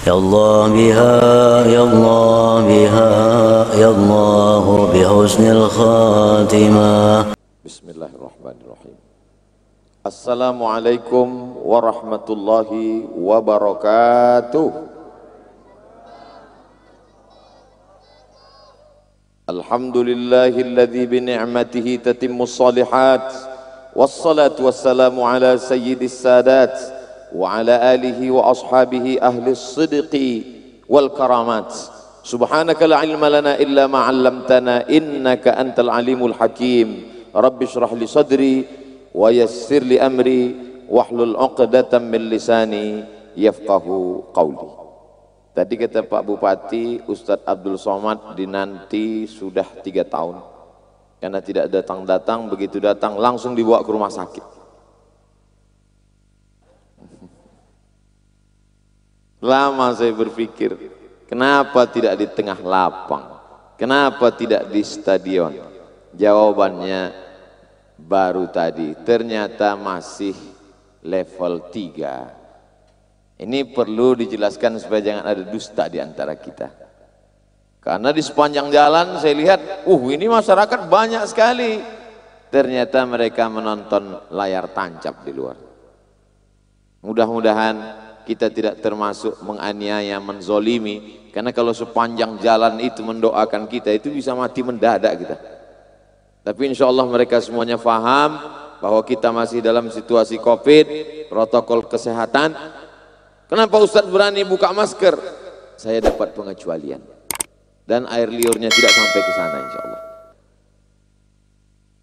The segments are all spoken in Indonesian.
يا الله بها يا الله بها يا الله بحسن الخاتمة. بسم الله الرحمن الرحيم. السلام عليكم ورحمة الله وبركاته. الحمد لله الذي بنعمته تتم الصالحات، والصلاة والسلام على سيد السادات وعلى آله وأصحابه أهل الصدق والكرامات. سبحانك لا علم لنا إلا ما علمتنا إنك أنت العليم الحكيم. رب اشرح لي صدري ويسر لي أمري واحلل عقدة من لساني يفقه قولي. Tadi kata Pak Bupati, Ustadz Abdul Somad dinanti sudah 3 tahun karena tidak datang-datang, begitu datang langsung dibawa ke rumah sakit. Lama saya berpikir, kenapa tidak di tengah lapang, kenapa tidak di stadion? Jawabannya baru tadi, ternyata masih level 3. Ini perlu dijelaskan supaya jangan ada dusta di antara kita. Karena di sepanjang jalan saya lihat, ini masyarakat banyak sekali. Ternyata mereka menonton layar tancap di luar. Mudah-mudahan kita tidak termasuk menganiaya, menzolimi. Karena kalau sepanjang jalan itu mendoakan kita, itu bisa mati mendadak kita. Tapi insya Allah mereka semuanya faham bahwa kita masih dalam situasi COVID, protokol kesehatan. Kenapa Ustadz berani buka masker? Saya dapat pengecualian dan air liurnya tidak sampai ke sana insya Allah.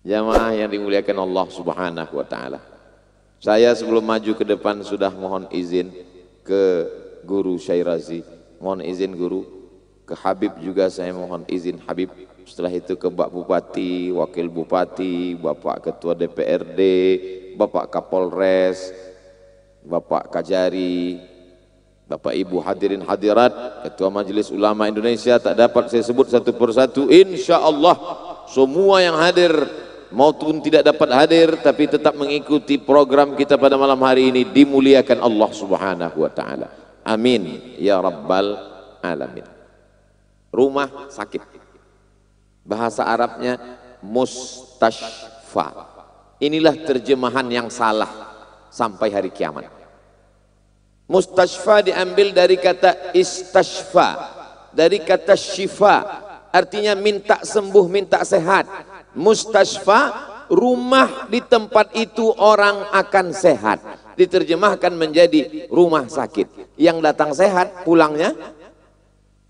Jamaah yang dimuliakan Allah Subhanahu wa Ta'ala, saya sebelum maju ke depan sudah mohon izin ke Guru Syairazi, mohon izin Guru, ke Habib juga saya mohon izin Habib, setelah itu ke Pak Bupati, Wakil Bupati, Bapak Ketua DPRD, Bapak Kapolres, Bapak Kajari, Bapak Ibu hadirin hadirat, Ketua Majelis Ulama Indonesia, tak dapat saya sebut satu persatu. Insya Allah semua yang hadir maupun tidak dapat hadir tapi tetap mengikuti program kita pada malam hari ini dimuliakan Allah Subhanahu wa Ta'ala. Amin ya Rabbal Alamin. Rumah sakit, bahasa Arabnya mustashfa. Inilah terjemahan yang salah sampai hari kiamat. Mustashfa diambil dari kata istashfa, dari kata syifa, artinya minta sembuh, minta sehat. Mustashfa, rumah di tempat itu orang akan sehat. Diterjemahkan menjadi rumah sakit. Yang datang sehat, pulangnya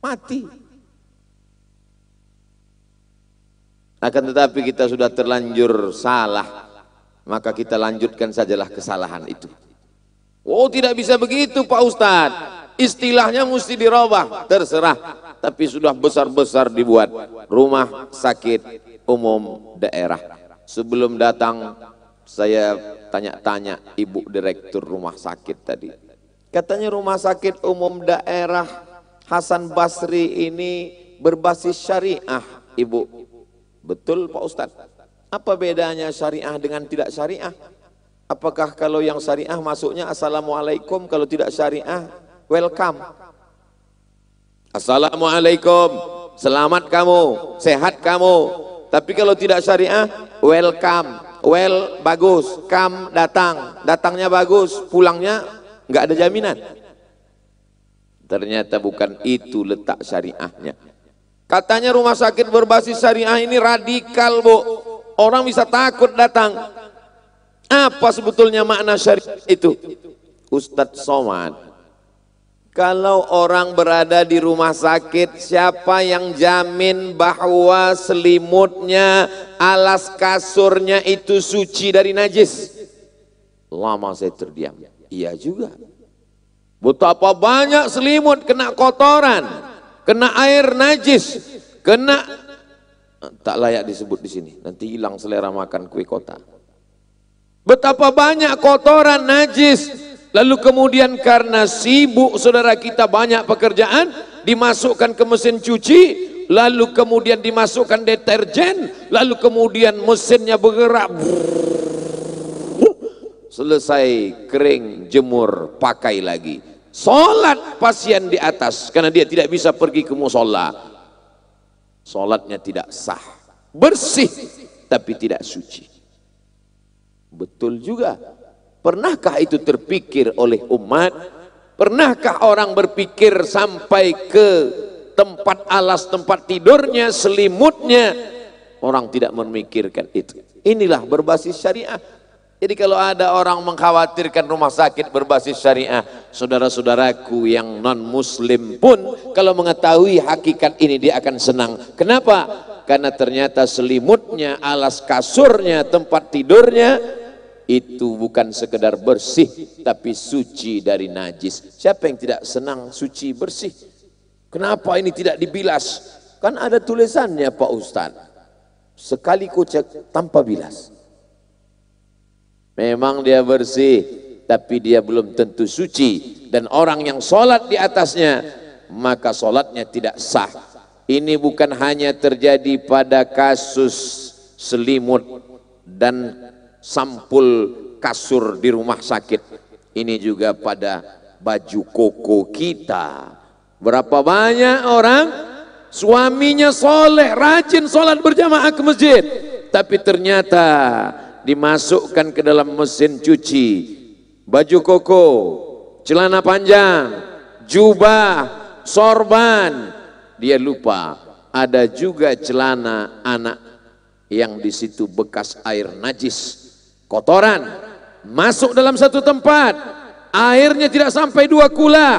mati. Akan tetapi kita sudah terlanjur salah, maka kita lanjutkan sajalah kesalahan itu. Oh, tidak bisa begitu Pak Ustadz, istilahnya mesti dirubah. Terserah, tapi sudah besar-besar dibuat rumah sakit umum daerah. Sebelum datang saya tanya-tanya ibu direktur rumah sakit tadi, katanya rumah sakit umum daerah Hasan Basri ini berbasis syariah. Ibu, betul Pak Ustadz? Apa bedanya syariah dengan tidak syariah? Apakah kalau yang syariah masuknya assalamualaikum, kalau tidak syariah welcome? Assalamualaikum, selamat kamu, sehat kamu. Tapi kalau tidak syariah welcome, well bagus, come datang, datangnya bagus, pulangnya nggak ada jaminan. Ternyata bukan itu letak syariahnya. Katanya rumah sakit berbasis syariah ini radikal, Bu. Orang bisa takut datang. Apa sebetulnya makna syariah itu? Ustadz Somad, kalau orang berada di rumah sakit, siapa yang jamin bahwa selimutnya, alas kasurnya itu suci dari najis? Lama saya terdiam. Iya juga. Betapa banyak selimut kena kotoran, kena air najis, kena, tak layak disebut di sini. Nanti hilang selera makan kue kota. Betapa banyak kotoran najis, lalu kemudian karena sibuk saudara kita banyak pekerjaan, dimasukkan ke mesin cuci, lalu kemudian dimasukkan deterjen, lalu kemudian mesinnya bergerak, selesai kering, jemur, pakai lagi. Sholat pasien di atas karena dia tidak bisa pergi ke musola. Sholatnya tidak sah. Bersih tapi tidak suci. Betul juga. Pernahkah itu terpikir oleh umat? Pernahkah orang berpikir sampai ke tempat alas, tempat tidurnya, selimutnya? Orang tidak memikirkan itu. Inilah berbasis syariah. Jadi kalau ada orang mengkhawatirkan rumah sakit berbasis syariah, saudara-saudaraku yang non muslim pun kalau mengetahui hakikat ini dia akan senang. Kenapa? Karena ternyata selimutnya, alas kasurnya, tempat tidurnya itu bukan sekedar bersih tapi suci dari najis. Siapa yang tidak senang suci bersih? Kenapa ini tidak dibilas? Kan ada tulisannya Pak Ustadz, sekali kucek tanpa bilas. Memang dia bersih, tapi dia belum tentu suci. Dan orang yang sholat di atasnya, maka sholatnya tidak sah. Ini bukan hanya terjadi pada kasus selimut dan sampul kasur di rumah sakit. Ini juga pada baju koko kita. Berapa banyak orang suaminya soleh, rajin sholat berjamaah ke masjid, tapi ternyata dimasukkan ke dalam mesin cuci baju koko, celana panjang, jubah, sorban. Dia lupa ada juga celana anak yang di situ bekas air najis, kotoran masuk dalam satu tempat, airnya tidak sampai 2 kula,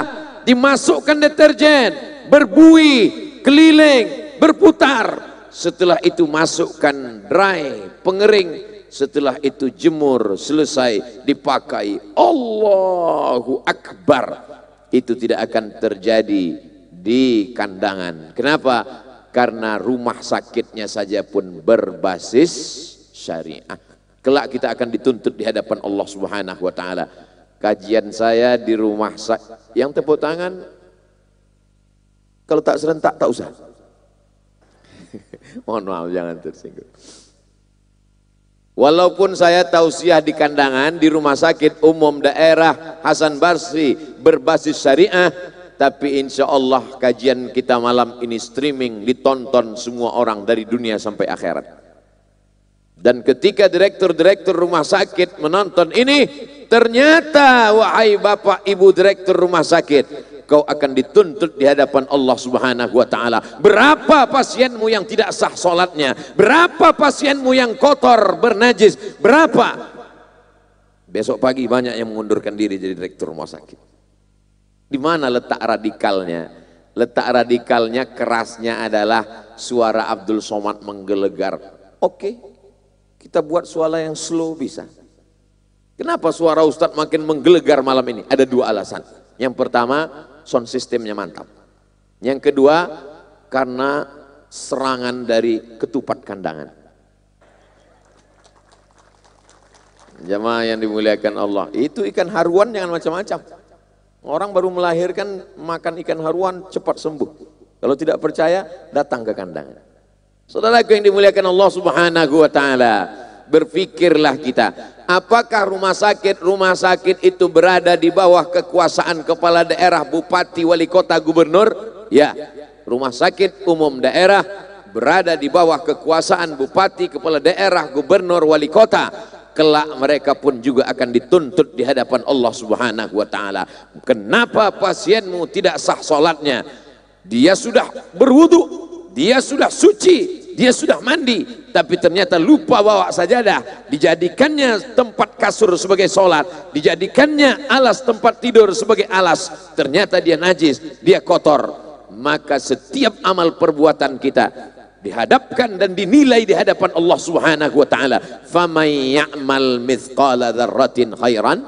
dimasukkan deterjen, berbuih, keliling, berputar. Setelah itu masukkan dry, pengering. Setelah itu jemur, selesai, dipakai. Allahu Akbar. Itu tidak akan terjadi di kandangan. Kenapa? Karena rumah sakitnya saja pun berbasis syariah. Kelak kita akan dituntut di hadapan Allah Subhanahu wa taala. Kajian saya di rumah sakit, yang tepuk tangan kalau tak serentak tak usah. Mohon maaf, jangan tersinggung. Walaupun saya tausiah di kandangan di rumah sakit umum daerah Hasan Basri berbasis syariah, tapi insya Allah kajian kita malam ini streaming, ditonton semua orang dari dunia sampai akhirat. Dan ketika direktur-direktur rumah sakit menonton ini, ternyata wahai bapak ibu direktur rumah sakit, kau akan dituntut di hadapan Allah Subhanahu wa taala. Berapa pasienmu yang tidak sah salatnya? Berapa pasienmu yang kotor, bernajis? Berapa? Besok pagi banyak yang mengundurkan diri jadi direktur rumah sakit. Di mana letak radikalnya? Letak radikalnya kerasnya adalah suara Abdul Somad menggelegar. Oke, kita buat suara yang slow bisa. Kenapa suara Ustadz makin menggelegar malam ini? Ada 2 alasan. Yang pertama, sound systemnya mantap. Yang kedua, karena serangan dari ketupat kandangan. Jamaah yang dimuliakan Allah, itu ikan haruan jangan macam-macam. Orang baru melahirkan makan ikan haruan cepat sembuh. Kalau tidak percaya, datang ke kandangan. Saudaraku yang dimuliakan Allah Subhanahu wa taala, berpikirlah kita, apakah rumah sakit itu berada di bawah kekuasaan kepala daerah, bupati, wali kota, gubernur? Ya, rumah sakit umum daerah berada di bawah kekuasaan bupati, kepala daerah, gubernur, wali kota. Kelak mereka pun juga akan dituntut di hadapan Allah Subhanahu wa taala. Kenapa pasienmu tidak sah salatnya? Dia sudah berwudu, dia sudah suci, dia sudah mandi, tapi ternyata lupa bawa sajadah, dijadikannya tempat kasur sebagai sholat, dijadikannya alas tempat tidur sebagai alas, ternyata dia najis, dia kotor. Maka setiap amal perbuatan kita dihadapkan dan dinilai di hadapan Allah Subhanahu wa taala. Faman ya'mal mithqala dzarratin khairan.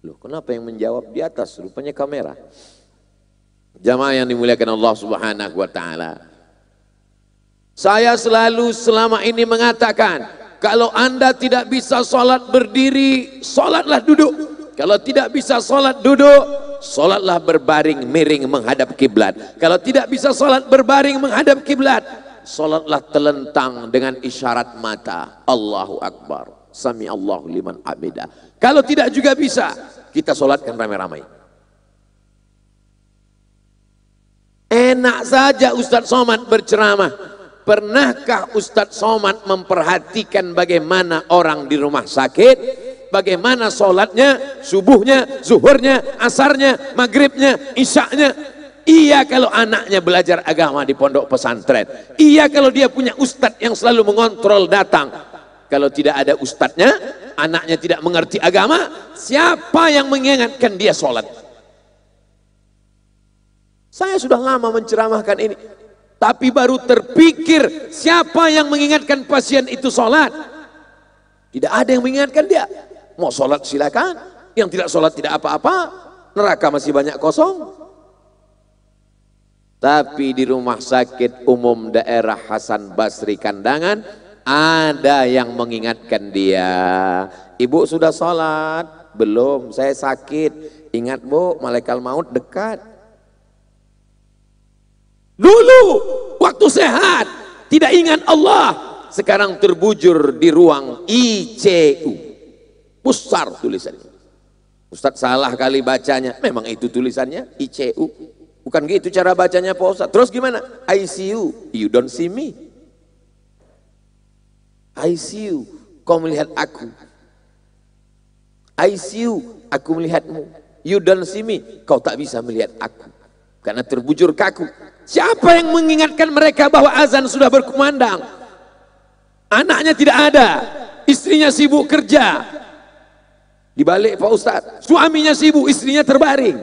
Loh, kenapa yang menjawab di atas? Rupanya kamera. Jamaah yang dimuliakan Allah Subhanahu wa taala. Saya selalu selama ini mengatakan, kalau Anda tidak bisa sholat berdiri, sholatlah duduk. Kalau tidak bisa sholat duduk, sholatlah berbaring miring menghadap kiblat. Kalau tidak bisa sholat berbaring menghadap kiblat, sholatlah telentang dengan isyarat mata. Allahu Akbar, sami Allahu liman hamidah. Kalau tidak juga bisa, kita sholatkan ramai-ramai. Enak saja Ustadz Somad berceramah. Pernahkah Ustadz Somad memperhatikan bagaimana orang di rumah sakit, bagaimana sholatnya, subuhnya, zuhurnya, asarnya, maghribnya, isyaknya? Iya kalau anaknya belajar agama di pondok pesantren. Iya kalau dia punya ustadz yang selalu mengontrol datang. Kalau tidak ada ustadznya, anaknya tidak mengerti agama, siapa yang mengingatkan dia sholat? Saya sudah lama menceramahkan ini, tapi baru terpikir siapa yang mengingatkan pasien itu sholat. Tidak ada yang mengingatkan dia. Mau sholat silakan, yang tidak sholat tidak apa-apa, neraka masih banyak kosong. Tapi di rumah sakit umum daerah Hasan Basri Kandangan ada yang mengingatkan dia. Ibu sudah sholat? Belum, saya sakit. Ingat bu, malaikat maut dekat. Dulu waktu sehat tidak ingat Allah, sekarang terbujur di ruang ICU. Besar tulisannya. Ustadz salah kali bacanya. Memang itu tulisannya ICU. Bukan gitu cara bacanya Pak Ustadz. Terus gimana? ICU. You don't see me. ICU. Kau melihat aku. ICU. Aku melihatmu. You don't see me. Kau tak bisa melihat aku. Karena terbujur kaku. Siapa yang mengingatkan mereka bahwa azan sudah berkumandang? Anaknya tidak ada, istrinya sibuk kerja. Dibalik Pak Ustadz, suaminya sibuk, istrinya terbaring.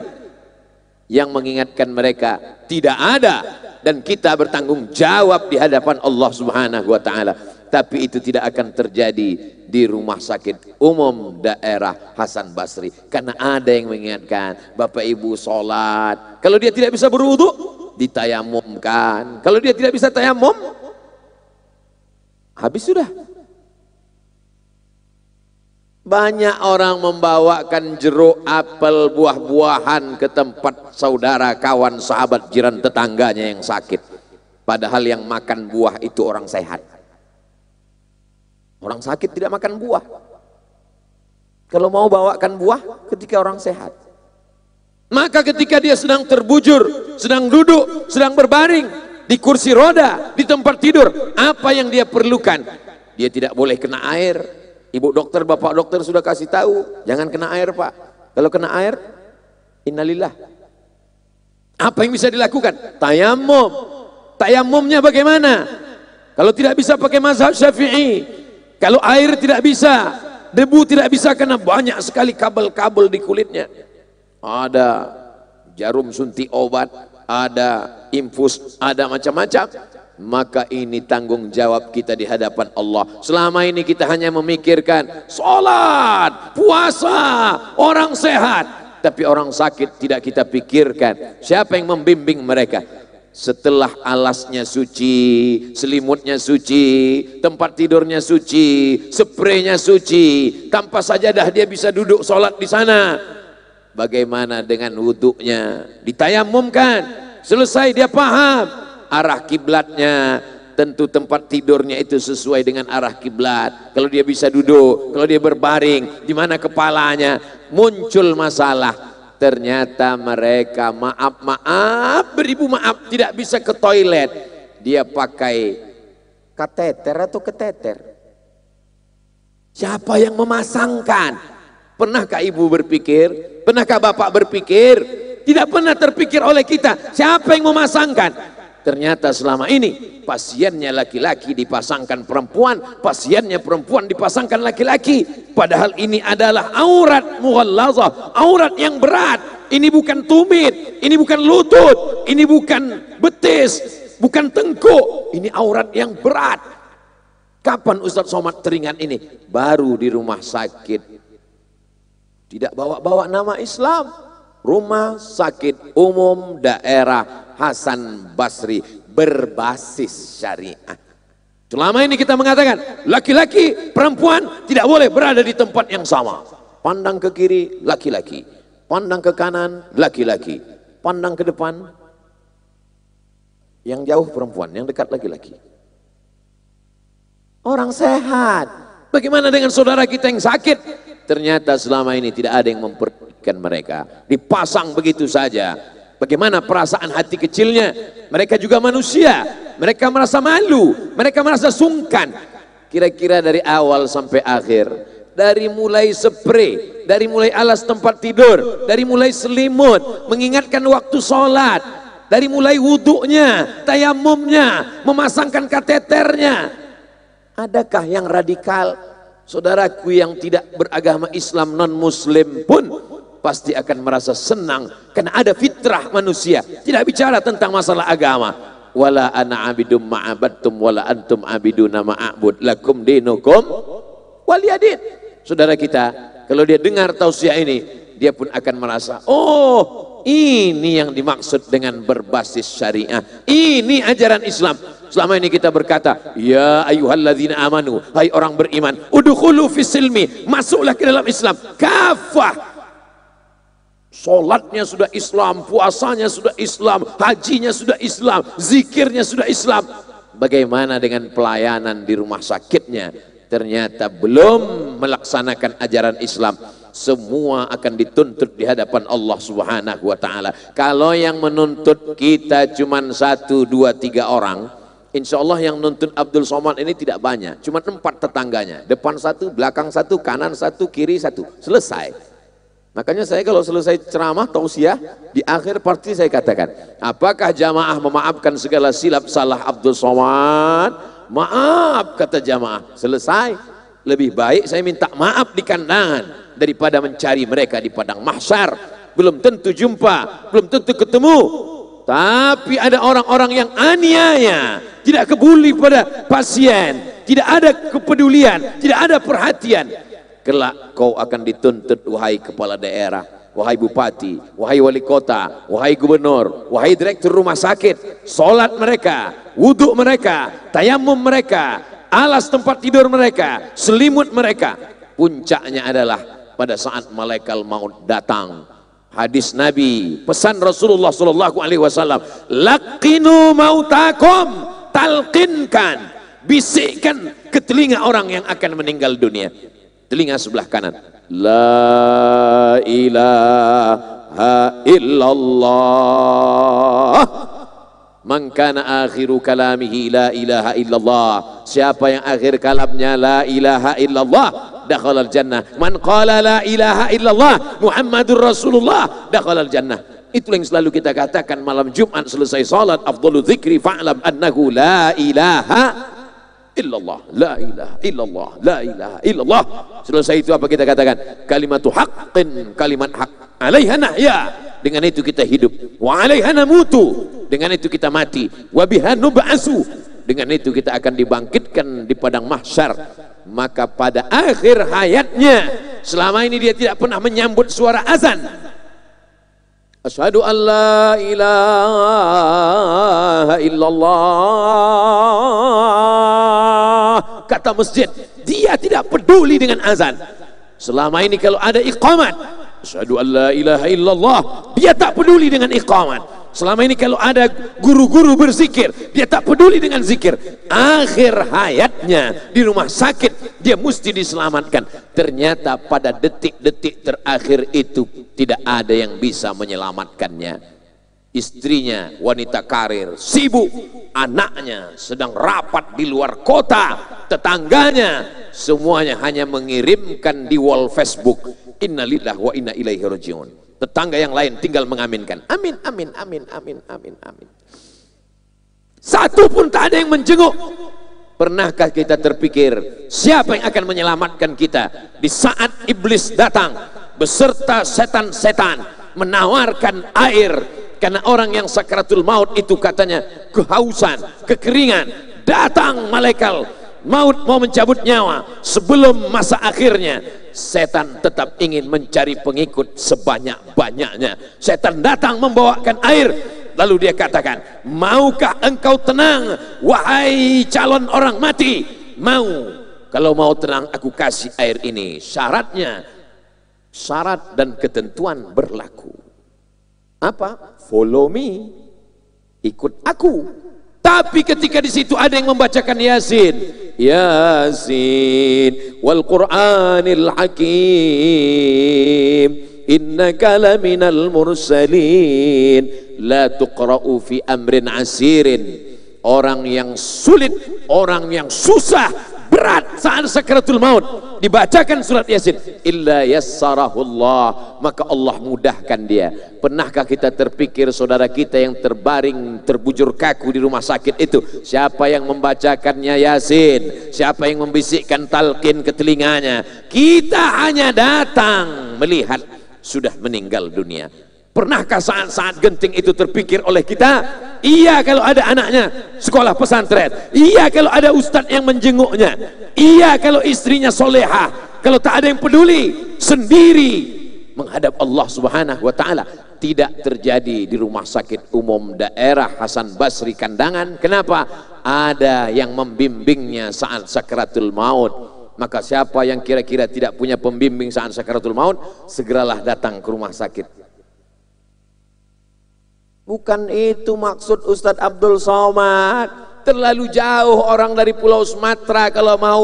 Yang mengingatkan mereka tidak ada, dan kita bertanggung jawab di hadapan Allah Subhanahu wa taala. Tapi itu tidak akan terjadi di rumah sakit umum daerah Hasan Basri, karena ada yang mengingatkan. Bapak Ibu sholat, kalau dia tidak bisa berwudu, ditayamumkan. Kalau dia tidak bisa tayamum, habis sudah. Banyak orang membawakan jeruk, apel, buah-buahan ke tempat saudara, kawan, sahabat, jiran, tetangganya yang sakit. Padahal yang makan buah itu orang sehat. Orang sakit tidak makan buah. Kalau mau bawakan buah ketika orang sehat. Maka ketika dia sedang terbujur, sedang duduk, sedang berbaring di kursi roda, di tempat tidur, apa yang dia perlukan? Dia tidak boleh kena air. Ibu dokter, bapak dokter sudah kasih tahu, jangan kena air Pak. Kalau kena air, innalillah. Apa yang bisa dilakukan? Tayamum. Tayamumnya bagaimana? Kalau tidak bisa pakai mazhab Syafi'i, kalau air tidak bisa, debu tidak bisa, karena banyak sekali kabel-kabel di kulitnya. Ada jarum suntik obat, ada infus, ada macam-macam. Maka ini tanggung jawab kita di hadapan Allah. Selama ini kita hanya memikirkan sholat, puasa, orang sehat, tapi orang sakit tidak kita pikirkan. Siapa yang membimbing mereka? Setelah alasnya suci, selimutnya suci, tempat tidurnya suci, spraynya suci, tanpa sajadah dia bisa duduk sholat di sana. Bagaimana dengan wuduknya? Ditayamumkan, selesai dia paham arah kiblatnya. Tentu tempat tidurnya itu sesuai dengan arah kiblat. Kalau dia bisa duduk, kalau dia berbaring, di mana kepalanya? Muncul masalah. Ternyata mereka maaf, beribu maaf, tidak bisa ke toilet. Dia pakai kateter atau keteter. Siapa yang memasangkan? Pernahkah ibu berpikir? Pernahkah bapak berpikir? Tidak pernah terpikir oleh kita. Siapa yang memasangkan? Ternyata selama ini pasiennya laki-laki dipasangkan perempuan, pasiennya perempuan dipasangkan laki-laki. Padahal ini adalah aurat mughallazah, aurat yang berat. Ini bukan tumit, ini bukan lutut, ini bukan betis, bukan tengkuk. Ini aurat yang berat. Kapan Ustadz Somad teringat ini? Baru di rumah sakit. Tidak bawa-bawa nama Islam. Rumah sakit umum daerah Hasan Basri berbasis syariah. Selama ini kita mengatakan laki-laki, perempuan tidak boleh berada di tempat yang sama. Pandang ke kiri laki-laki, pandang ke kanan laki-laki, pandang ke depan yang jauh perempuan, yang dekat laki-laki. Orang sehat. Bagaimana dengan saudara kita yang sakit? Ternyata selama ini tidak ada yang memperhatikan. takutkan mereka, dipasang begitu saja. Bagaimana perasaan hati kecilnya? Mereka juga manusia, mereka merasa malu, mereka merasa sungkan. Kira-kira dari awal sampai akhir, dari mulai spray, dari mulai alas tempat tidur, dari mulai selimut, mengingatkan waktu sholat, dari mulai wuduknya, tayamumnya, memasangkan kateternya. Adakah yang radikal? Saudaraku yang tidak beragama Islam, non muslim pun pasti akan merasa senang karena ada fitrah manusia. Tidak bicara tentang masalah agama. Wala ana abidum ma'abadtum wala antum abiduna ma'abud lakum dinukum waliyadin. Saudara kita kalau dia dengar tausiah ini, dia pun akan merasa, oh ini yang dimaksud dengan berbasis syariah, ini ajaran Islam. Selama ini kita berkata, ya ayyuhalladzina amanu, hai orang beriman, udkhulu fis silmi, masuklah ke dalam Islam kafah. Salatnya sudah Islam, puasanya sudah Islam, hajinya sudah Islam, zikirnya sudah Islam. Bagaimana dengan pelayanan di rumah sakitnya? Ternyata belum melaksanakan ajaran Islam. Semua akan dituntut di hadapan Allah Subhanahu wa ta'ala. Kalau yang menuntut kita cuma 1, 2, 3 orang, insya Allah yang nuntut Abdul Somad ini tidak banyak, cuma 4 tetangganya, depan 1, belakang 1, kanan 1, kiri 1, selesai. Makanya saya kalau selesai ceramah tausiah, di akhir parti saya katakan, apakah jamaah memaafkan segala silap salah Abdul Somad? Maaf, kata jamaah. Selesai. Lebih baik saya minta maaf di kandangan daripada mencari mereka di padang mahsyar. Belum tentu jumpa, belum tentu ketemu. Tapi ada orang-orang yang aniaya, tidak peduli pada pasien, tidak ada kepedulian, tidak ada perhatian. Kelak kau akan dituntut, wahai kepala daerah, wahai bupati, wahai wali kota, wahai gubernur, wahai direktur rumah sakit. Solat mereka, wuduk mereka, tayamum mereka, alas tempat tidur mereka, selimut mereka, puncaknya adalah pada saat malaikat maut datang. Hadis Nabi, pesan Rasulullah SAW, laqinu mautakum, talqinkan, bisikkan ke telinga orang yang akan meninggal dunia. Telinga sebelah kanan, la ilaha illallah. Man kana akhiru kalamihi la ilaha illallah. Siapa yang akhir kalamnya la ilaha illallah, dakhalal jannah. Man qala la ilaha illallah Muhammadur Rasulullah, dakhalal jannah. Itu yang selalu kita katakan malam Jumat selesai salat, afdhalu dzikri fa'lam annahu la ilaha illallah, la ilaha illallah, la ilaha illallah. Selesai itu apa kita katakan? Kalimatu haqqin, kalimat hak. Alaiha nahya, dengan itu kita hidup. Wa alaiha namutu, dengan itu kita mati. Wa biha nub'asu, dengan itu kita akan dibangkitkan di padang mahsyar. Maka pada akhir hayatnya, selama ini dia tidak pernah menyambut suara azan, asyhadu an la ilaha illallah, kata masjid, dia tidak peduli dengan azan. Selama ini kalau ada iqamat, asyhadu an la ilaha illallah, dia tak peduli dengan iqamat. Selama ini kalau ada guru-guru berzikir, dia tak peduli dengan zikir. Akhir hayatnya di rumah sakit, dia mesti diselamatkan. Ternyata pada detik-detik terakhir itu tidak ada yang bisa menyelamatkannya. Istrinya wanita karir, sibuk, anaknya sedang rapat di luar kota, tetangganya semuanya hanya mengirimkan di wall Facebook, innalillahi wa inna ilaihi rajiun. Tetangga yang lain tinggal mengaminkan, amin, amin, amin, amin, amin, amin. Satu pun tak ada yang menjenguk. Pernahkah kita terpikir siapa yang akan menyelamatkan kita di saat iblis datang beserta setan-setan menawarkan air? Karena orang yang sakratul maut itu katanya kehausan, kekeringan. Datang malaikat maut mau mencabut nyawa sebelum masa akhirnya. Setan tetap ingin mencari pengikut sebanyak-banyaknya. Setan datang membawakan air, lalu dia katakan, maukah engkau tenang wahai calon orang mati? Mau. Kalau mau tenang aku kasih air ini. Syaratnya, syarat dan ketentuan berlaku. Apa? Follow me, ikut aku. Tapi ketika di situ ada yang membacakan Yasin, Yasin wal Qur'anil Hakim, innaka laminal mursalin la tuqra'u fi amrin asirin. Orang yang sulit, orang yang susah, berat saat sakaratul maut dibacakan surat Yasin, illa yassarahullah, maka Allah mudahkan dia. Pernahkah kita terpikir saudara kita yang terbaring terbujur kaku di rumah sakit itu, siapa yang membacakannya Yasin, siapa yang membisikkan talqin ke telinganya? Kita hanya datang melihat sudah meninggal dunia. Pernahkah saat-saat genting itu terpikir oleh kita? Iya kalau ada anaknya sekolah pesantren, iya kalau ada ustadz yang menjenguknya, iya kalau istrinya solehah, kalau tak ada yang peduli, sendiri menghadap Allah Subhanahu wa ta'ala. Tidak terjadi di rumah sakit umum daerah Hasan Basri Kandangan. Kenapa? Ada yang membimbingnya saat sakaratul maut. Maka siapa yang kira-kira tidak punya pembimbing saat sakaratul maut, segeralah datang ke rumah sakit. Bukan itu maksud Ustadz Abdul Somad. Terlalu jauh orang dari Pulau Sumatera kalau mau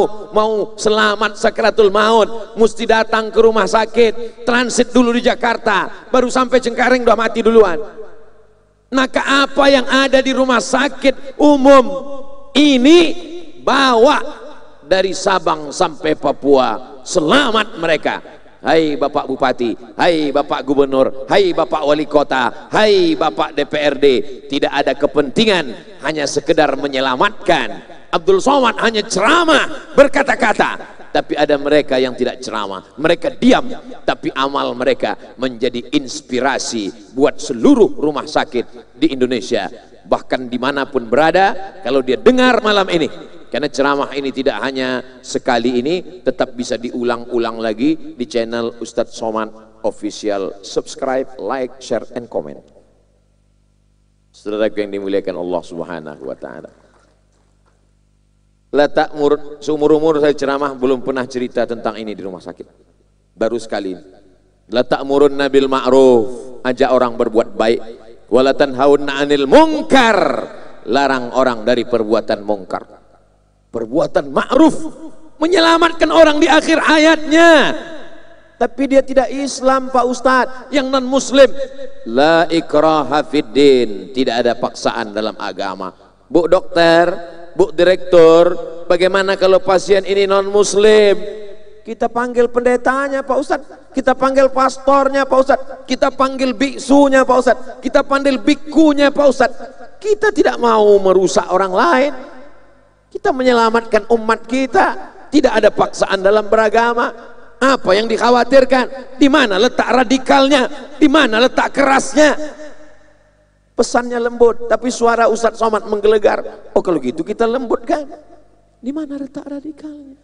selamat sakaratul maut mesti datang ke rumah sakit, transit dulu di Jakarta, baru sampai Cengkareng udah mati duluan. Maka apa yang ada di rumah sakit umum ini bawa dari Sabang sampai Papua, selamat mereka. Hai Bapak Bupati, hai Bapak Gubernur, hai Bapak Wali Kota, hai Bapak DPRD, tidak ada kepentingan, hanya sekedar menyelamatkan. Abdul Somad hanya ceramah berkata-kata, tapi ada mereka yang tidak ceramah, mereka diam, tapi amal mereka menjadi inspirasi buat seluruh rumah sakit di Indonesia. Bahkan dimanapun berada, kalau dia dengar malam ini, karena ceramah ini tidak hanya sekali ini, tetap bisa diulang-ulang lagi di channel Ustadz Somad Official. Subscribe, like, share, and comment. Saudara yang dimuliakan Allah Subhanahu wa ta'ala, seumur-umur saya ceramah belum pernah cerita tentang ini di rumah sakit. Baru sekali ini. La ta'murunna bil ma'ruf, ajak orang berbuat baik, wala tanhauna 'anil munkar, larang orang dari perbuatan mungkar. Perbuatan ma'ruf, menyelamatkan orang di akhir hayatnya. Tapi dia tidak Islam Pak Ustadz, yang non muslim. La ikraha fid din, tidak ada paksaan dalam agama. Bu dokter, Bu direktur, bagaimana kalau pasien ini non muslim? Kita panggil pendetanya Pak Ustadz, kita panggil pastornya Pak Ustadz, kita panggil biksunya Pak Ustadz, kita panggil bikunya Pak Ustadz. Kita tidak mau merusak orang lain, kita menyelamatkan umat kita. Tidak ada paksaan dalam beragama. Apa yang dikhawatirkan? Di mana letak radikalnya? Di mana letak kerasnya? Pesannya lembut, tapi suara Ustadz Somad menggelegar. Oh kalau gitu kita lembutkan. Di mana letak radikalnya?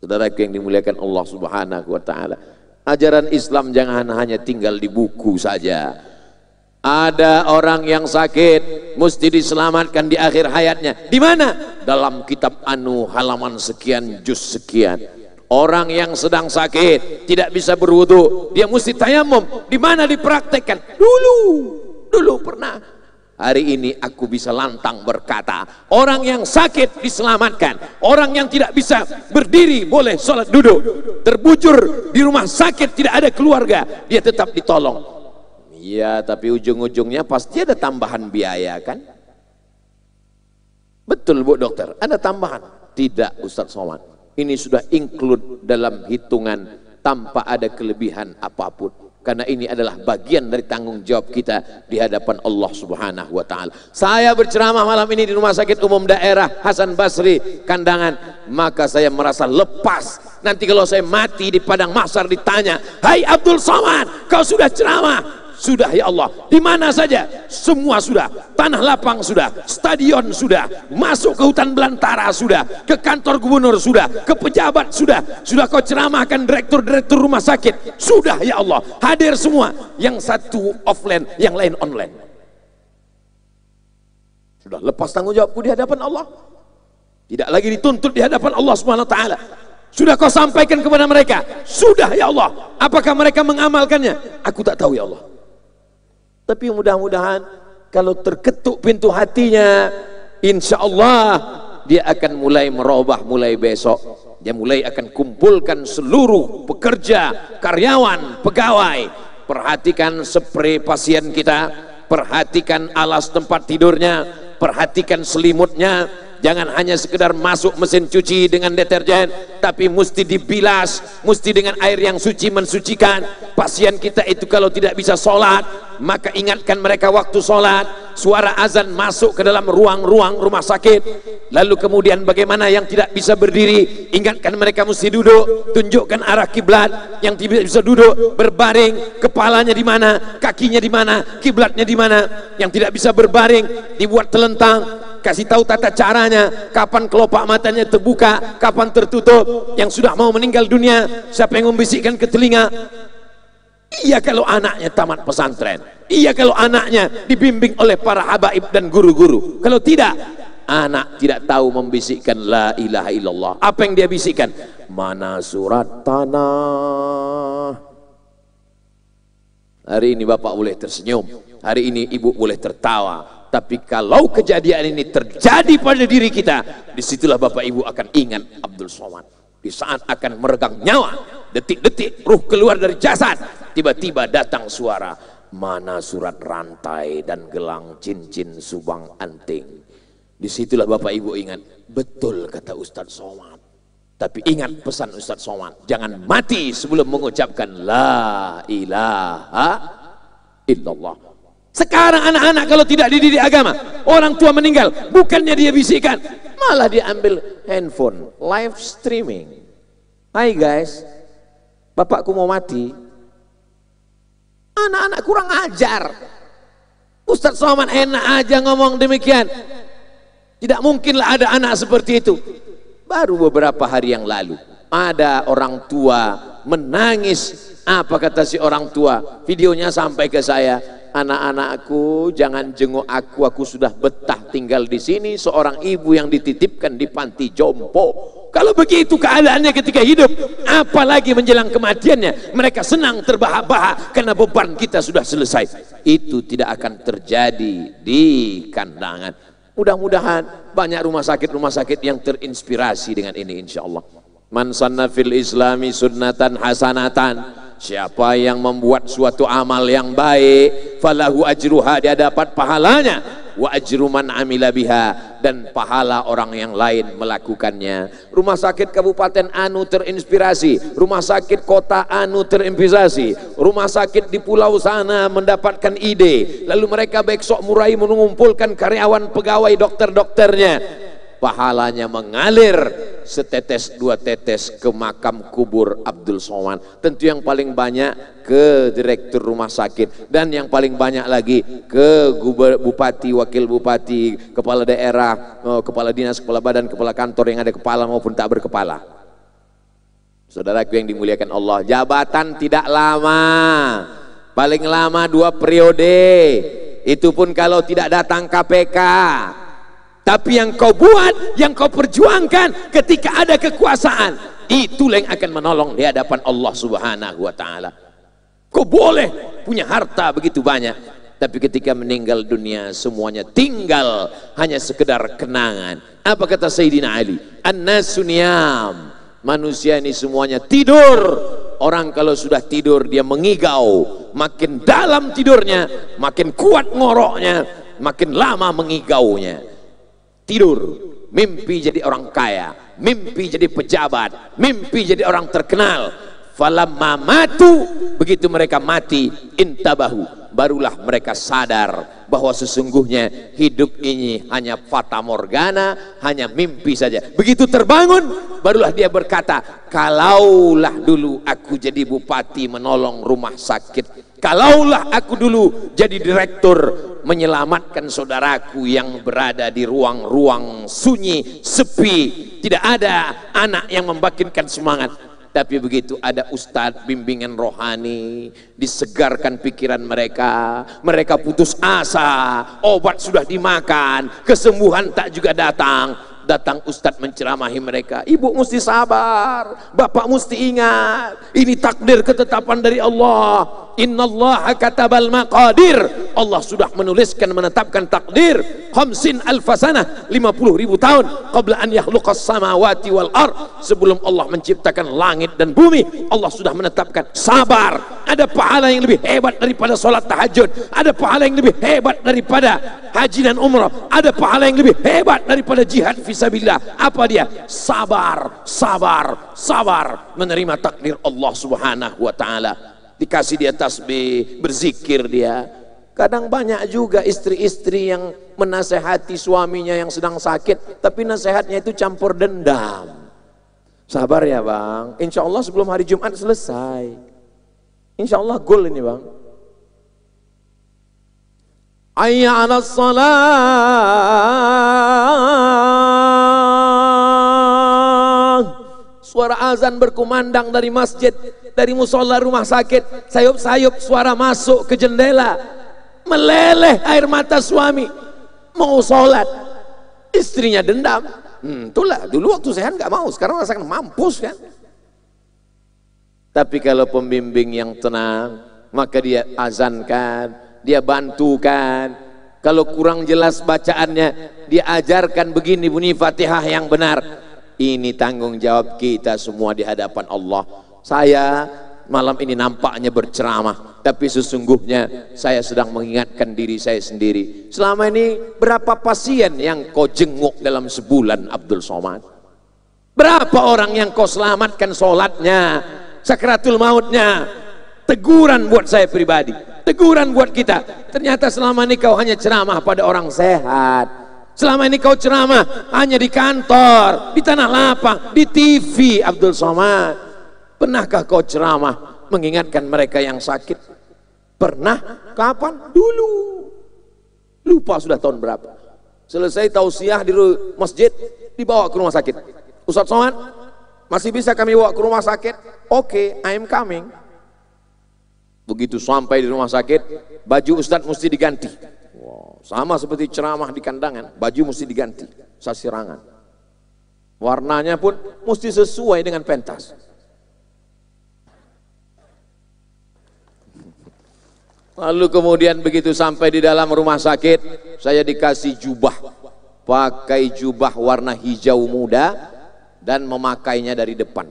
Saudara yang dimuliakan Allah Subhanahu wa ta'ala, ajaran Islam jangan hanya tinggal di buku saja. Ada orang yang sakit mesti diselamatkan di akhir hayatnya. Di mana? Dalam kitab Anu halaman sekian, juz sekian. Orang yang sedang sakit tidak bisa berwudu, dia mesti tayamum. Di mana dipraktekkan? Dulu pernah. Hari ini aku bisa lantang berkata, orang yang sakit diselamatkan, orang yang tidak bisa berdiri boleh sholat duduk, terbujur di rumah sakit tidak ada keluarga, dia tetap ditolong. Iya, tapi ujung-ujungnya pasti ada tambahan biaya kan? Betul Bu dokter, ada tambahan? Tidak Ustadz Somad, ini sudah include dalam hitungan tanpa ada kelebihan apapun. Karena ini adalah bagian dari tanggung jawab kita di hadapan Allah Subhanahu wa ta'ala. Saya berceramah malam ini di Rumah Sakit Umum Daerah Hasan Basri Kandangan, maka saya merasa lepas. Nanti kalau saya mati di padang mahsyar ditanya, hai Abdul Somad, kau sudah ceramah? Sudah ya Allah. Di mana saja? Semua sudah. Tanah lapang sudah, stadion sudah, masuk ke hutan belantara sudah, ke kantor gubernur sudah, ke pejabat sudah kau ceramahkan direktur-direktur rumah sakit sudah ya Allah. Hadir semua, yang satu offline, yang lain online. Sudah lepas tanggung jawabku di hadapan Allah, tidak lagi dituntut di hadapan Allah Subhanahu wa ta'ala. Sudah kau sampaikan kepada mereka, sudah ya Allah. Apakah mereka mengamalkannya? Aku tak tahu ya Allah. Tapi mudah-mudahan kalau terketuk pintu hatinya, insya Allah dia akan mulai merubah mulai besok. Dia mulai akan kumpulkan seluruh pekerja, karyawan, pegawai. Perhatikan spray pasien kita, perhatikan alas tempat tidurnya, perhatikan selimutnya. Jangan hanya sekedar masuk mesin cuci dengan deterjen, tapi mesti dibilas, mesti dengan air yang suci mensucikan. Pasien kita itu kalau tidak bisa sholat, maka ingatkan mereka waktu sholat. Suara azan masuk ke dalam ruang-ruang rumah sakit. Lalu kemudian bagaimana yang tidak bisa berdiri, ingatkan mereka mesti duduk, tunjukkan arah kiblat. Yang tidak bisa duduk, berbaring, kepalanya di mana, kakinya di mana, kiblatnya di mana. Yang tidak bisa berbaring, dibuat telentang. Kasih tahu tata caranya, kapan kelopak matanya terbuka, kapan tertutup. Yang sudah mau meninggal dunia, siapa yang membisikkan ke telinga? Iya kalau anaknya tamat pesantren, iya kalau anaknya dibimbing oleh para habaib dan guru-guru. Kalau tidak, anak tidak tahu membisikkan la ilaha illallah. Apa yang dia bisikkan? Mana surat tanah. Hari ini bapak boleh tersenyum, hari ini ibu boleh tertawa. Tapi kalau kejadian ini terjadi pada diri kita, disitulah bapak ibu akan ingat Abdul Somad. Di saat akan meregang nyawa, detik-detik ruh keluar dari jasad, tiba-tiba datang suara, mana surat rantai dan gelang cincin subang anting. Disitulah bapak ibu ingat, betul kata Ustadz Somad. Tapi ingat pesan Ustadz Somad, jangan mati sebelum mengucapkan la ilaha illallah. Sekarang anak-anak kalau tidak dididik agama, orang tua meninggal, bukannya dia bisikan, malah dia ambil handphone, live streaming. Hai guys, bapakku mau mati. Anak-anak kurang ajar. Ustadz Somad enak aja ngomong demikian. Tidak mungkinlah ada anak seperti itu. Baru beberapa hari yang lalu, ada orang tua menangis. Apa kata si orang tua? Videonya sampai ke saya. Anak-anakku jangan jenguk aku sudah betah tinggal di sini, seorang ibu yang dititipkan di panti jompo. Kalau begitu keadaannya ketika hidup, apalagi menjelang kematiannya, mereka senang terbahak-bahak karena beban kita sudah selesai. Itu tidak akan terjadi di kandangan. Mudah-mudahan banyak rumah sakit yang terinspirasi dengan ini insyaallah. Man sanna fil islami sunnatan hasanatan. Siapa yang membuat suatu amal yang baik, falahu ajruha, dia dapat pahalanya, wa ajru man amila biha, dan pahala orang yang lain melakukannya. Rumah sakit Kabupaten Anu terinspirasi, rumah sakit kota Anu terinspirasi, rumah sakit di pulau sana mendapatkan ide, lalu mereka besok mulai mengumpulkan karyawan, pegawai, dokter-dokternya. Pahalanya mengalir setetes dua tetes ke makam kubur Abdul Somad. Tentu yang paling banyak ke direktur rumah sakit, dan yang paling banyak lagi ke bupati, wakil bupati, kepala daerah, kepala dinas, kepala badan, kepala kantor yang ada kepala maupun tak berkepala. Saudaraku yang dimuliakan Allah, jabatan tidak lama, paling lama 2 periode, itu pun kalau tidak datang KPK. Tapi yang kau buat, yang kau perjuangkan ketika ada kekuasaan, itulah yang akan menolong di hadapan Allah Subhanahu wa ta'ala. Kau boleh punya harta begitu banyak, tapi ketika meninggal dunia semuanya tinggal hanya sekedar kenangan. Apa kata Sayyidina Ali? An-nasu niyam, manusia ini semuanya tidur. Orang kalau sudah tidur dia mengigau, makin dalam tidurnya makin kuat ngoroknya, makin lama mengigaunya. Tidur, mimpi jadi orang kaya, mimpi jadi pejabat, mimpi jadi orang terkenal. Falamma matu, begitu mereka mati, intabahu, barulah mereka sadar bahwa sesungguhnya hidup ini hanya fata morgana, hanya mimpi saja. Begitu terbangun, barulah dia berkata, kalaulah dulu aku jadi bupati menolong rumah sakit, kalaulah aku dulu jadi direktur menyelamatkan saudaraku yang berada di ruang-ruang sunyi, sepi, tidak ada anak yang membangkitkan semangat. Tapi begitu ada ustadz bimbingan rohani, disegarkan pikiran mereka, mereka putus asa, obat sudah dimakan, kesembuhan tak juga datang. Datang ustadz menceramahi mereka, ibu mesti sabar, bapak mesti ingat, ini takdir ketetapan dari Allah. Innallaha katabal maqadir Allah sudah menuliskan, menetapkan takdir 50 alfasanah, 50.000 tahun qabla an yakhluqas samawati wal ard, sebelum Allah menciptakan langit dan bumi. Allah sudah menetapkan sabar. Ada pahala yang lebih hebat daripada sholat tahajud, ada pahala yang lebih hebat daripada haji dan umrah, ada pahala yang lebih hebat daripada jihad fisabilillah. Apa dia? Sabar, sabar, sabar menerima takdir Allah subhanahu wa ta'ala. Dikasih dia tasbih, berzikir dia. Kadang banyak juga istri-istri yang menasehati suaminya yang sedang sakit, tapi nasihatnya itu campur dendam. Sabar ya bang, insya Allah sebelum hari Jumat selesai. Insya Allah goal ini bang. Hayya 'alas shalah. Suara azan berkumandang dari masjid, dari musola rumah sakit. Sayup-sayup suara masuk ke jendela. Meleleh air mata suami. Mau sholat, istrinya dendam. Itulah dulu waktu sehat nggak mau, sekarang rasakan mampus kan. Tapi kalau pembimbing yang tenang, maka dia azankan, dia bantukan. Kalau kurang jelas bacaannya, dia ajarkan begini bunyi Fatihah yang benar. Ini tanggung jawab kita semua di hadapan Allah. Saya malam ini nampaknya berceramah, tapi sesungguhnya saya sedang mengingatkan diri saya sendiri. Selama ini berapa pasien yang kau jenguk dalam sebulan, Abdul Somad? Berapa orang yang kau selamatkan sholatnya, sakratul mautnya? Teguran buat saya pribadi, teguran buat kita. Ternyata selama ini kau hanya ceramah pada orang sehat. Selama ini kau ceramah hanya di kantor, di tanah lapang, di TV, Abdul Somad. Pernahkah kau ceramah mengingatkan mereka yang sakit? Pernah? Kapan? Dulu. Lupa sudah tahun berapa. Selesai tausiah di masjid, dibawa ke rumah sakit. Ustaz Somad, masih bisa kami bawa ke rumah sakit? Oke, I am coming. Begitu sampai di rumah sakit, baju Ustadz mesti diganti. Wow, sama seperti ceramah di kandangan, baju mesti diganti, sasirangan. Warnanya pun mesti sesuai dengan pentas. Lalu kemudian begitu sampai di dalam rumah sakit, saya dikasih jubah. Pakai jubah warna hijau muda dan memakainya dari depan.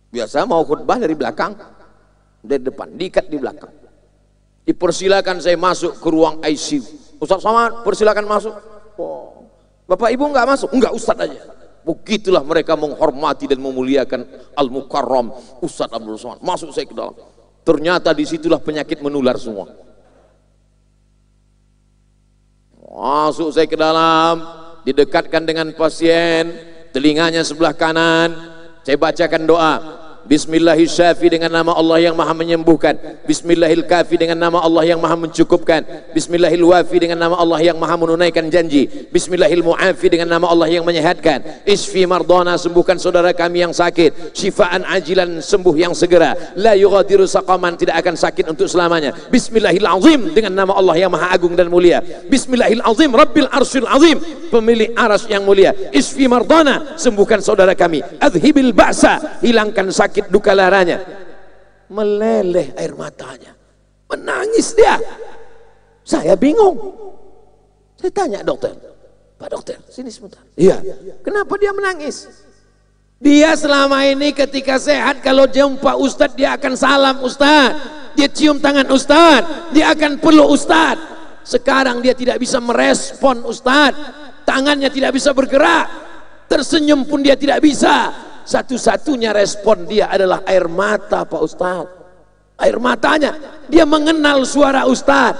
Biasa mau khutbah dari belakang, dari depan, diikat di belakang. Dipersilakan saya masuk ke ruang ICU. Ustaz Somad, persilakan masuk. Oh, Bapak Ibu enggak masuk? Enggak, Ustaz aja. Begitulah mereka menghormati dan memuliakan Al-Mukarram Ustaz Abdul Somad. Masuk saya ke dalam. Ternyata disitulah penyakit menular semua. Masuk saya ke dalam, didekatkan dengan pasien, telinganya sebelah kanan, saya bacakan doa. Bismillahirrahmanirrahim dengan nama Allah yang maha menyembuhkan. Bismillahirrahmanirrahim dengan nama Allah yang maha mencukupkan. Bismillahirrahmanirrahim dengan nama Allah yang maha menunaikan janji. Bismillahirrahmanirrahim dengan nama Allah yang menyehatkan. Isfi mardana, sembuhkan saudara kami yang sakit. Syifaan ajilan, sembuh yang segera. La yughadiru saqaman, tidak akan sakit untuk selamanya. Bismillahirrahmanirrahim dengan nama Allah yang maha agung dan mulia. Bismillahirrahmanirrahim Rabbil arsyil azim, pemilik aras yang mulia. Isfi mardana, sembuhkan saudara kami. Adhibil ba'sa, hilangkan sakit duka laranya. Meleleh air matanya, menangis dia. Saya bingung. Saya tanya dokter, Pak dokter, sini sebentar. Iya. Kenapa dia menangis? Dia selama ini ketika sehat, kalau jumpa Ustadz dia akan salam Ustadz, dia cium tangan Ustadz, dia akan peluk Ustadz. Sekarang dia tidak bisa merespon Ustadz, tangannya tidak bisa bergerak, tersenyum pun dia tidak bisa. Satu-satunya respon dia adalah air mata, Pak Ustadz. Air matanya, dia mengenal suara Ustadz.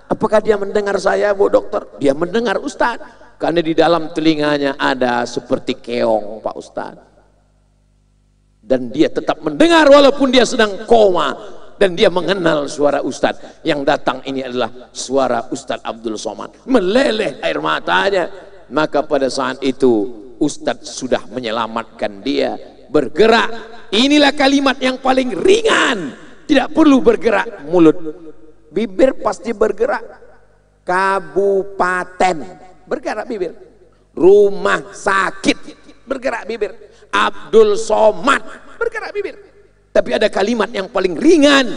Apakah dia mendengar saya, Bu Dokter? Dia mendengar Ustadz, karena di dalam telinganya ada seperti keong, Pak Ustadz. Dan dia tetap mendengar walaupun dia sedang koma. Dan dia mengenal suara Ustadz. Yang datang ini adalah suara Ustadz Abdul Somad. Meleleh air matanya. Maka pada saat itu Ustadz sudah menyelamatkan dia. Bergerak, inilah kalimat yang paling ringan. Tidak perlu bergerak mulut, bibir pasti bergerak. Kabupaten, bergerak bibir. Rumah sakit, bergerak bibir. Abdul Somad, bergerak bibir. Tapi ada kalimat yang paling ringan.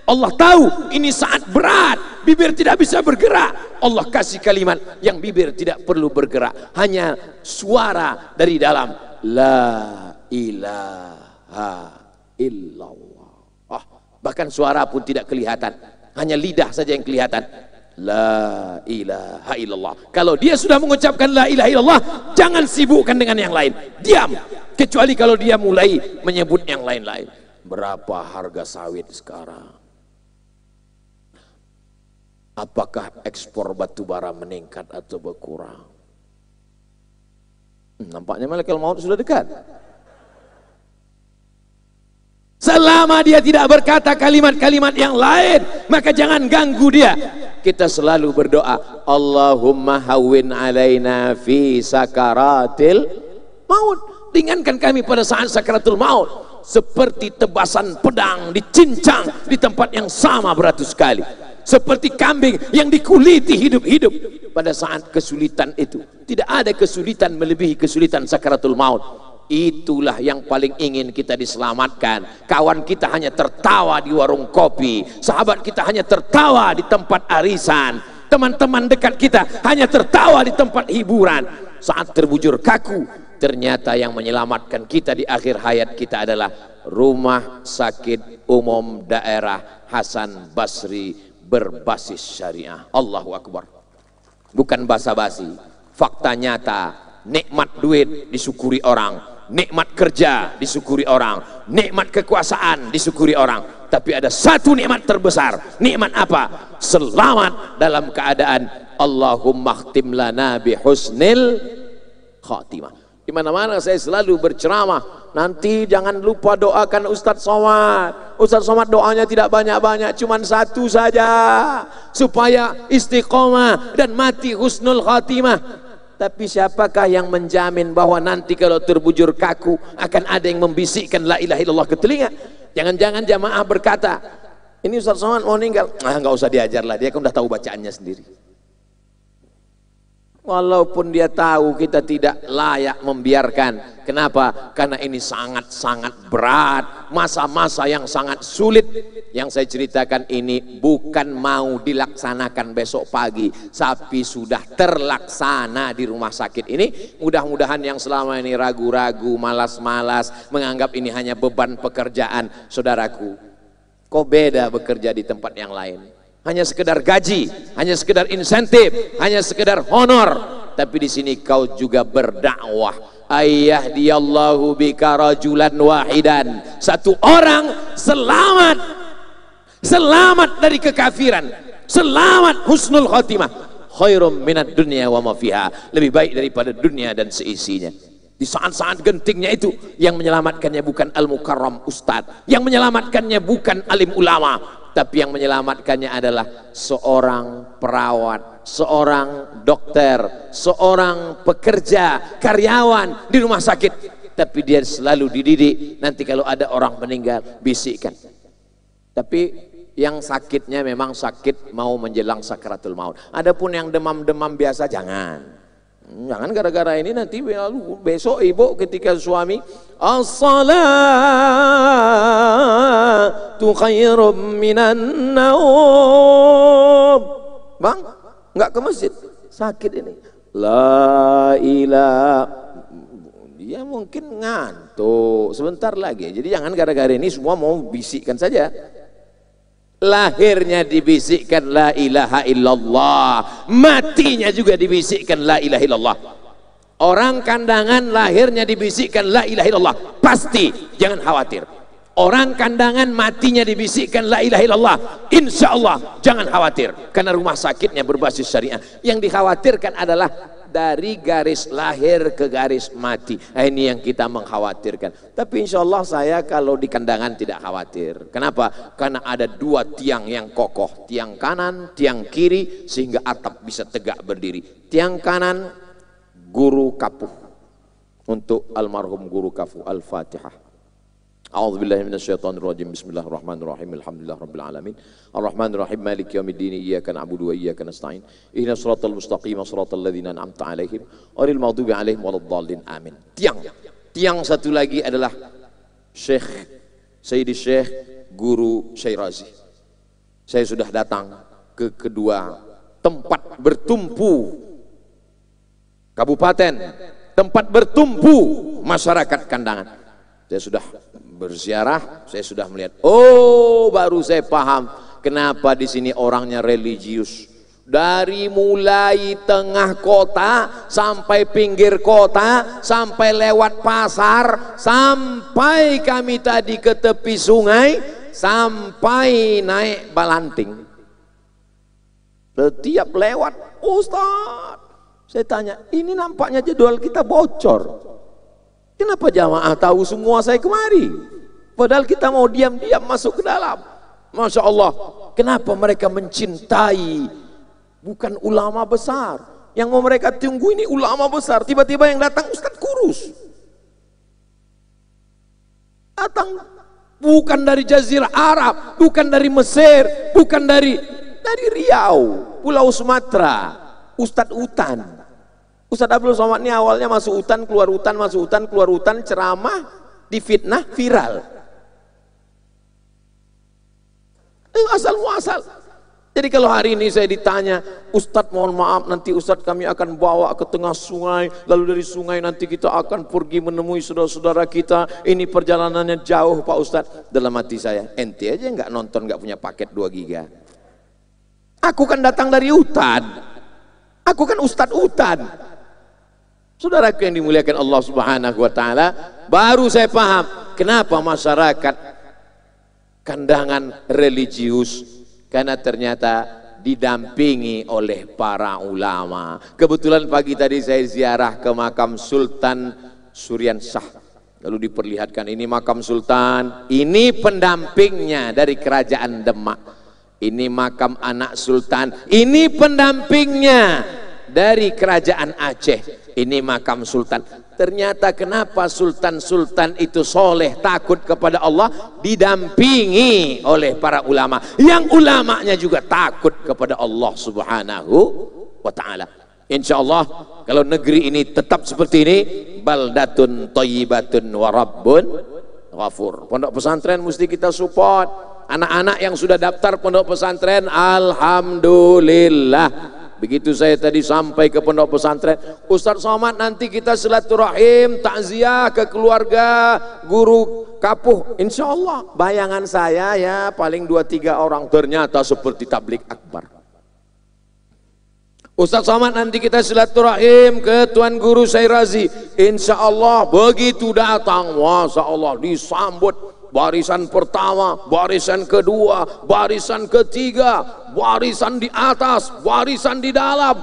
Allah tahu ini saat berat, bibir tidak bisa bergerak. Allah kasih kalimat yang bibir tidak perlu bergerak, hanya suara dari dalam, la ilaha illallah. Bahkan suara pun tidak kelihatan, hanya lidah saja yang kelihatan. La ilaha illallah. Kalau dia sudah mengucapkan la ilaha illallah, jangan sibukkan dengan yang lain, diam. Kecuali kalau dia mulai menyebut yang lain-lain. Berapa harga sawit sekarang? Apakah ekspor batu bara meningkat atau berkurang? Nampaknya malaikat maut sudah dekat. Selama dia tidak berkata kalimat-kalimat yang lain, maka jangan ganggu dia. Kita selalu berdoa, Allahumma hawwin alaina fi sakaratil maut. Ringankan kami pada saat sakaratul maut, seperti tebasan pedang dicincang di tempat yang sama beratus kali, seperti kambing yang dikuliti hidup-hidup pada saat kesulitan itu. Tidak ada kesulitan melebihi kesulitan sakaratul maut. Itulah yang paling ingin kita diselamatkan. Kawan kita hanya tertawa di warung kopi, sahabat kita hanya tertawa di tempat arisan, teman-teman dekat kita hanya tertawa di tempat hiburan. Saat terbujur kaku, ternyata yang menyelamatkan kita di akhir hayat kita adalah Rumah Sakit Umum Daerah Hasan Basri berbasis syariah. Allahu Akbar. Bukan basa-basi, fakta nyata. Nikmat duit disyukuri orang, nikmat kerja disyukuri orang, nikmat kekuasaan disyukuri orang. Tapi ada satu nikmat terbesar. Nikmat apa? Selamat dalam keadaan Allahumma khtim lana bihusnil khatimah. Di mana-mana saya selalu berceramah, nanti jangan lupa doakan Ustadz Somad. Ustadz Somad doanya tidak banyak-banyak, cuman satu saja, supaya istiqomah dan mati husnul khatimah. Tapi siapakah yang menjamin bahwa nanti kalau terbujur kaku akan ada yang membisikkan la ilaha illallah ke telinga? Jangan-jangan jamaah berkata, ini Ustaz Somad mau meninggal, nggak usah diajar lah, dia kan udah tahu bacaannya sendiri. Walaupun dia tahu kita tidak layak membiarkan. Kenapa? Karena ini sangat-sangat berat, masa-masa yang sangat sulit. Yang saya ceritakan ini bukan mau dilaksanakan besok pagi, tapi sudah terlaksana di rumah sakit ini. Mudah-mudahan yang selama ini ragu-ragu, malas-malas, menganggap ini hanya beban pekerjaan, saudaraku, kok beda bekerja di tempat yang lain? Hanya sekedar gaji, hanya sekedar insentif, hanya sekedar honor. Tapi di sini kau juga berdakwah. Ayyahdiyallahu bika rajulan wahidan. Satu orang selamat, selamat dari kekafiran, selamat husnul khatimah. Khairum minad dunya wa ma fiha. Lebih baik daripada dunia dan seisinya. Di saat-saat gentingnya itu, yang menyelamatkannya bukan al-mukarram ustadz, yang menyelamatkannya bukan alim ulama, tapi yang menyelamatkannya adalah seorang perawat, seorang dokter, seorang pekerja, karyawan di rumah sakit. Tapi dia selalu dididik, nanti kalau ada orang meninggal, bisikkan. Tapi yang sakitnya memang sakit mau menjelang sakaratul maut. Adapun yang demam-demam biasa, jangan. Jangan gara-gara ini nanti besok ibu ketika suami as-salatu khairum minan naum, bang nggak ke masjid, sakit ini, la ilaha, dia mungkin ngantuk sebentar lagi. Jadi jangan gara-gara ini semua mau bisikkan saja. Lahirnya dibisikkan la ilaha illallah, matinya juga dibisikkan la ilaha illallah. Orang kandangan lahirnya dibisikkan la ilaha illallah, pasti, jangan khawatir. Orang kandangan matinya dibisikkan la ilaha illallah, insya Allah jangan khawatir, karena rumah sakitnya berbasis syariah. Yang dikhawatirkan adalah dari garis lahir ke garis mati. Nah, ini yang kita mengkhawatirkan. Tapi insya Allah saya kalau di kandangan tidak khawatir. Kenapa? Karena ada dua tiang yang kokoh, tiang kanan, tiang kiri, sehingga atap bisa tegak berdiri. Tiang kanan guru kapuh, untuk almarhum guru kapuh. Al-Fatihah. A'udzubillahi minasyaitonirrajim. Bismillahirrahmanirrahim. Alhamdulillahirabbil alamin. Arrahmanirrahim. Maliki yaumiddin. Iyyaka na'budu wa iyyaka nasta'in. Ihdinas shiratal mustaqim, shiratal ladzina an'amta 'alaihim ghairil maghdubi 'alaihim waladdallin. Amin. Tiang satu lagi adalah Syekh Sayyidi Syekh Guru Syairazi. Saya sudah datang kedua, tempat bertumpu kabupaten, tempat bertumpu masyarakat Kandangan. Saya sudah berziarah, saya sudah melihat, oh baru saya paham kenapa di sini orangnya religius. Dari mulai tengah kota sampai pinggir kota, sampai lewat pasar, sampai kami tadi ke tepi sungai, sampai naik Balanting. Setiap lewat, Ustaz, saya tanya, ini nampaknya jadwal kita bocor. Kenapa jamaah tahu semua saya kemari? Padahal kita mau diam-diam masuk ke dalam. Masya Allah, kenapa mereka mencintai bukan ulama besar? Yang mau mereka tunggu ini ulama besar. Tiba-tiba yang datang Ustadz kurus. Datang bukan dari Jazirah Arab, bukan dari Mesir, bukan dari Riau, Pulau Sumatera. Ustadz Utan. Ustadz Abdul Somad ini awalnya masuk hutan, keluar hutan, masuk hutan, keluar hutan, ceramah, difitnah, viral. Asal muasal. Jadi kalau hari ini saya ditanya, Ustadz mohon maaf nanti Ustadz kami akan bawa ke tengah sungai, lalu dari sungai nanti kita akan pergi menemui saudara-saudara kita, ini perjalanannya jauh Pak Ustadz. Dalam hati saya, ente aja nggak nonton, nggak punya paket 2 giga. Aku kan datang dari hutan, aku kan Ustadz hutan. Saudaraku yang dimuliakan Allah Subhanahu wa Ta'ala, baru saya paham kenapa masyarakat Kandangan religius, karena ternyata didampingi oleh para ulama. Kebetulan pagi tadi saya ziarah ke makam Sultan Suryansyah, lalu diperlihatkan ini makam Sultan, ini pendampingnya dari kerajaan Demak, ini makam anak Sultan, ini pendampingnya dari kerajaan Aceh, ini makam Sultan. Ternyata kenapa sultan-sultan itu soleh, takut kepada Allah, didampingi oleh para ulama, yang ulamanya juga takut kepada Allah Subhanahu wa Ta'ala. Insya Allah kalau negeri ini tetap seperti ini, baldatun thayyibatun wa rabbun ghafur. Pondok pesantren mesti kita support. Anak-anak yang sudah daftar pondok pesantren, alhamdulillah. Begitu saya tadi sampai ke pondok pesantren, Ustadz Somad nanti kita silaturahim, takziah ke keluarga guru Kapuh. Insya Allah bayangan saya ya paling 2-3 orang, ternyata seperti tablik akbar. Ustadz Somad nanti kita silaturahim ke Tuan Guru Sairazi. Insya Allah begitu datang, Masya Allah disambut. Barisan pertama, barisan kedua, barisan ketiga, barisan di atas, barisan di dalam.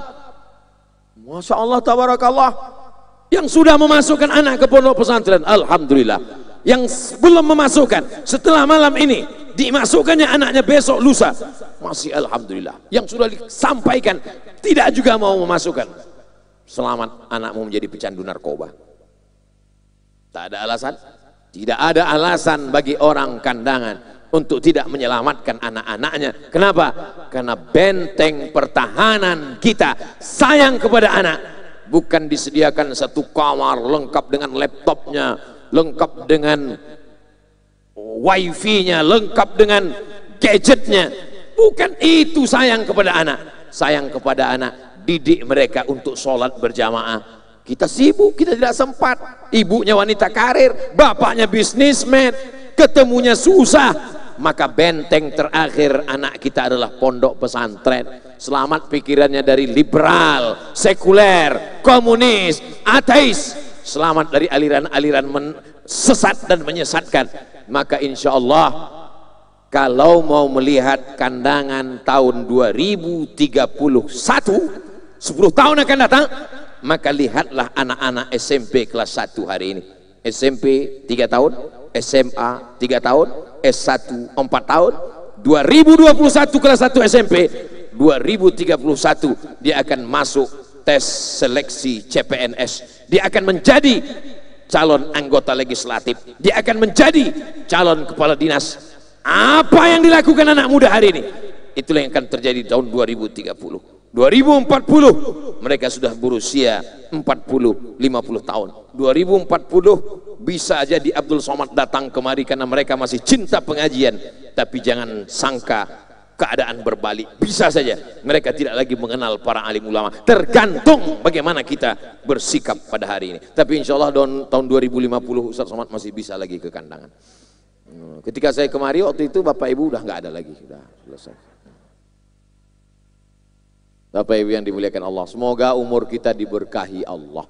Masya Allah, tabarakallah. Yang sudah memasukkan anak ke pondok pesantren, alhamdulillah. Yang belum memasukkan, setelah malam ini dimasukkannya anaknya besok lusa, masih alhamdulillah. Yang sudah disampaikan tidak juga mau memasukkan, selamat anakmu menjadi pecandu narkoba. Tak ada alasan. Tidak ada alasan bagi orang Kandangan untuk tidak menyelamatkan anak-anaknya. Kenapa? Karena benteng pertahanan kita sayang kepada anak. Bukan disediakan satu kamar lengkap dengan laptopnya, lengkap dengan wifi-nya, lengkap dengan gadgetnya. Bukan itu sayang kepada anak. Sayang kepada anak, didik mereka untuk sholat berjamaah. Kita sibuk, kita tidak sempat. Ibunya wanita karir, bapaknya bisnismen, ketemunya susah. Maka benteng terakhir anak kita adalah pondok pesantren. Selamat pikirannya dari liberal, sekuler, komunis, ateis. Selamat dari aliran-aliran sesat dan menyesatkan. Maka insya Allah kalau mau melihat Kandangan tahun 2031, 10 tahun akan datang, maka lihatlah anak-anak SMP kelas 1 hari ini. SMP 3 tahun, SMA 3 tahun, S1 4 tahun, 2021 kelas 1 SMP, 2031 dia akan masuk tes seleksi CPNS, dia akan menjadi calon anggota legislatif, dia akan menjadi calon kepala dinas. Apa yang dilakukan anak muda hari ini, itulah yang akan terjadi di tahun 2030. 2040 mereka sudah berusia 40-50 tahun. 2040 bisa aja di Abdul Somad datang kemari karena mereka masih cinta pengajian. Tapi jangan sangka keadaan berbalik. Bisa saja mereka tidak lagi mengenal para alim ulama. Tergantung bagaimana kita bersikap pada hari ini. Tapi insya Allah tahun 2050 Ustaz Somad masih bisa lagi ke kandangan. Ketika saya kemari waktu itu Bapak Ibu udah nggak ada lagi, sudah selesai. Bapak Ibu yang dimuliakan Allah, semoga umur kita diberkahi Allah.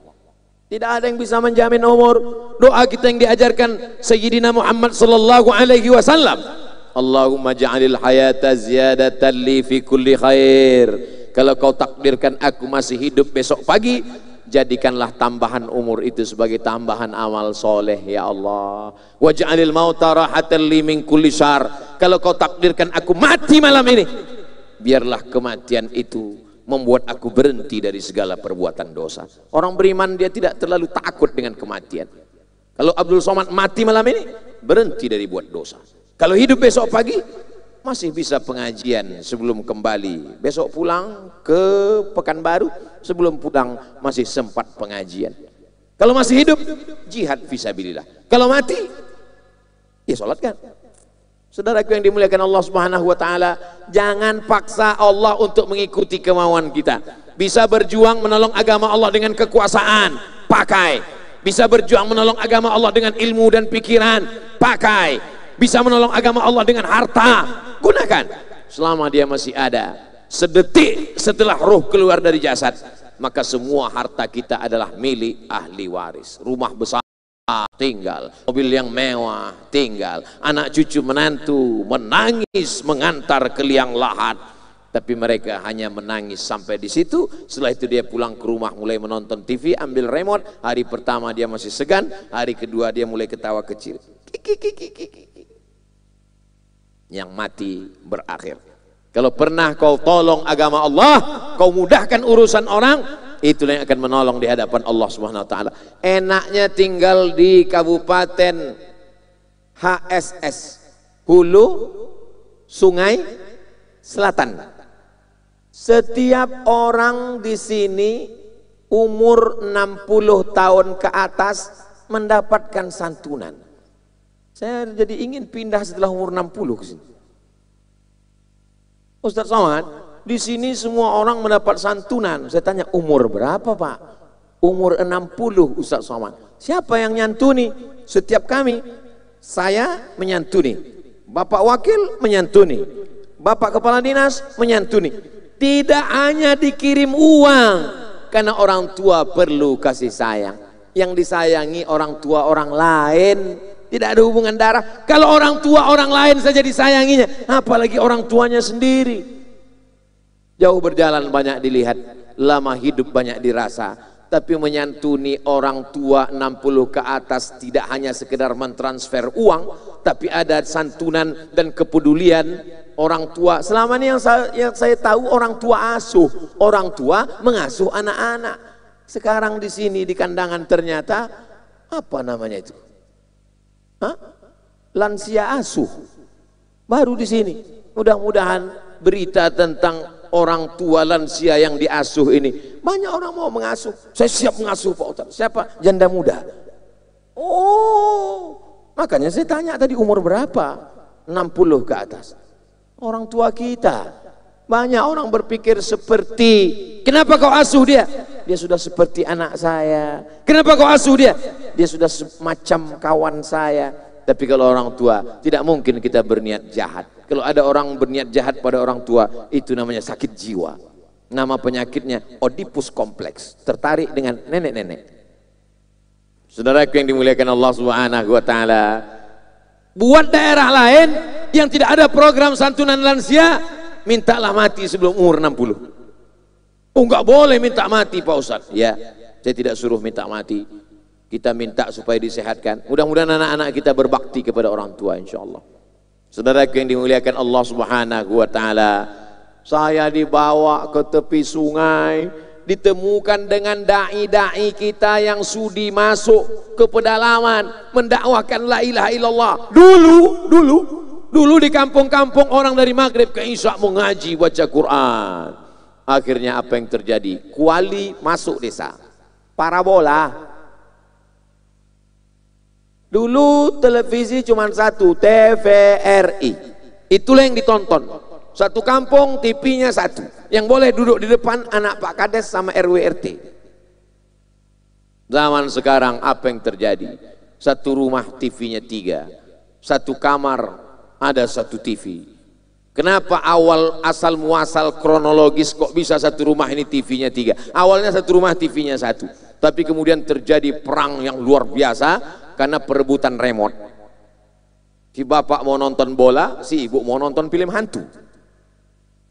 Tidak ada yang bisa menjamin umur. Doa kita yang diajarkan Sayyidina Muhammad sallallahu alaihi wasallam, Allahumma ja'alil hayata ziyadatan li fi kulli khair. Kalau kau takdirkan aku masih hidup besok pagi, jadikanlah tambahan umur itu sebagai tambahan amal soleh ya Allah. Waj'alil mauta rahatan li min kulli syarr. Kalau kau takdirkan aku mati malam ini, biarlah kematian itu membuat aku berhenti dari segala perbuatan dosa. Orang beriman dia tidak terlalu takut dengan kematian. Kalau Abdul Somad mati malam ini, berhenti dari buat dosa. Kalau hidup besok pagi, masih bisa pengajian sebelum kembali. Besok pulang ke Pekanbaru, sebelum pulang masih sempat pengajian. Kalau masih hidup, jihad fisabilillah. Kalau mati, ya sholatkan. Saudaraku yang dimuliakan Allah Subhanahu wa taala, jangan paksa Allah untuk mengikuti kemauan kita. Bisa berjuang menolong agama Allah dengan kekuasaan, pakai. Bisa berjuang menolong agama Allah dengan ilmu dan pikiran, pakai. Bisa menolong agama Allah dengan harta, gunakan. Selama dia masih ada, sedetik setelah roh keluar dari jasad, maka semua harta kita adalah milik ahli waris. Rumah besar tinggal, mobil yang mewah tinggal, anak cucu menantu menangis mengantar ke liang lahat, tapi mereka hanya menangis sampai di situ. Setelah itu dia pulang ke rumah mulai menonton TV, ambil remote. Hari pertama dia masih segan, hari kedua dia mulai ketawa kecil. Yang mati berakhir. Kalau pernah kau tolong agama Allah, kau mudahkan urusan orang, itulah yang akan menolong di hadapan Allah Subhanahu wa taala. Enaknya tinggal di Kabupaten HSS, Hulu Sungai Selatan. Setiap orang di sini umur 60 tahun ke atas mendapatkan santunan. Saya jadi ingin pindah setelah umur 60 ke sini. Ustaz Somad, di sini semua orang mendapat santunan. Saya tanya, umur berapa Pak? Umur 60 Ustaz Somad. Siapa yang nyantuni? Setiap kami. Saya menyantuni, Bapak Wakil menyantuni, Bapak Kepala Dinas menyantuni. Tidak hanya dikirim uang, karena orang tua perlu kasih sayang. Yang disayangi orang tua orang lain, tidak ada hubungan darah. Kalau orang tua orang lain saja disayanginya, apalagi orang tuanya sendiri. Jauh berjalan banyak dilihat, lama hidup banyak dirasa. Tapi menyantuni orang tua 60 ke atas tidak hanya sekedar mentransfer uang, tapi ada santunan dan kepedulian orang tua. Selama ini yang saya tahu orang tua asuh, orang tua mengasuh anak-anak. Sekarang di sini di kandangan ternyata apa namanya itu? Lansia asuh. Baru di sini. Mudah-mudahan berita tentang orang tua lansia yang diasuh ini, banyak orang mau mengasuh. Saya siap mengasuh Pak Ustaz. Siapa? Janda muda. Oh, makanya saya tanya tadi umur berapa? 60 ke atas. Orang tua kita. Banyak orang berpikir seperti, kenapa kau asuh dia? Dia sudah seperti anak saya. Kenapa kau asuh dia? Dia sudah semacam kawan saya. Tapi kalau orang tua, tidak mungkin kita berniat jahat. Kalau ada orang berniat jahat pada orang tua, itu namanya sakit jiwa. Nama penyakitnya Oedipus kompleks, tertarik dengan nenek-nenek. Saudaraku yang dimuliakan Allah Subhanahu wa taala, buat daerah lain yang tidak ada program santunan lansia, mintalah mati sebelum umur 60. Oh, enggak boleh minta mati Pak Ustaz. Ya, saya tidak suruh minta mati. Kita minta supaya disehatkan. Mudah-mudahan anak-anak kita berbakti kepada orang tua insyaallah. Saudaraku yang dimuliakan Allah Subhanahu wa taala, saya dibawa ke tepi sungai, ditemukan dengan dai-dai kita yang sudi masuk ke pedalaman mendakwahkan la ilaha illallah. Dulu di kampung-kampung orang dari maghrib ke isya mengaji baca Quran. Akhirnya apa yang terjadi? Kuali masuk desa. Parabola. Dulu televisi cuma satu, TVRI. Itulah yang ditonton. Satu kampung TV-nya satu. Yang boleh duduk di depan anak Pak Kades sama RW RT. Zaman sekarang apa yang terjadi? Satu rumah TV-nya 3. Satu kamar ada satu TV. Kenapa asal muasal kronologis kok bisa satu rumah ini TV-nya 3? Awalnya satu rumah TV-nya 1. Tapi kemudian terjadi perang yang luar biasa karena perebutan remote. Si bapak mau nonton bola, si ibu mau nonton film hantu.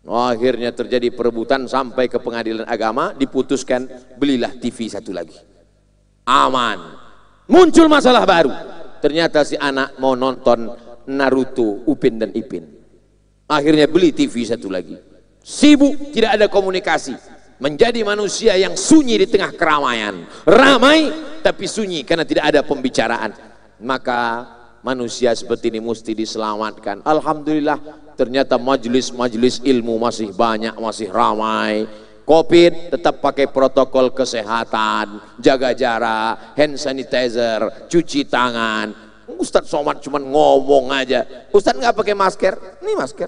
Akhirnya terjadi perebutan sampai ke pengadilan agama, diputuskan belilah TV satu lagi. Aman. Muncul masalah baru. Ternyata si anak mau nonton Naruto, Upin dan Ipin. Akhirnya beli TV satu lagi. Sibuk, tidak ada komunikasi. Menjadi manusia yang sunyi di tengah keramaian. Ramai tapi sunyi karena tidak ada pembicaraan. Maka manusia seperti ini mesti diselamatkan. Alhamdulillah, ternyata majelis-majelis ilmu masih banyak, masih ramai. Covid tetap pakai protokol kesehatan, jaga jarak, hand sanitizer, cuci tangan. Ustadz Somad cuma ngomong aja. Ustadz nggak pakai masker, ini masker.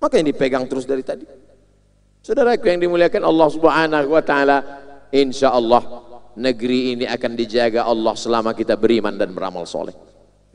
Makanya dipegang terus dari tadi. Saudaraku yang dimuliakan Allah Subhanahu wa taala, insya Allah negeri ini akan dijaga Allah selama kita beriman dan beramal soleh.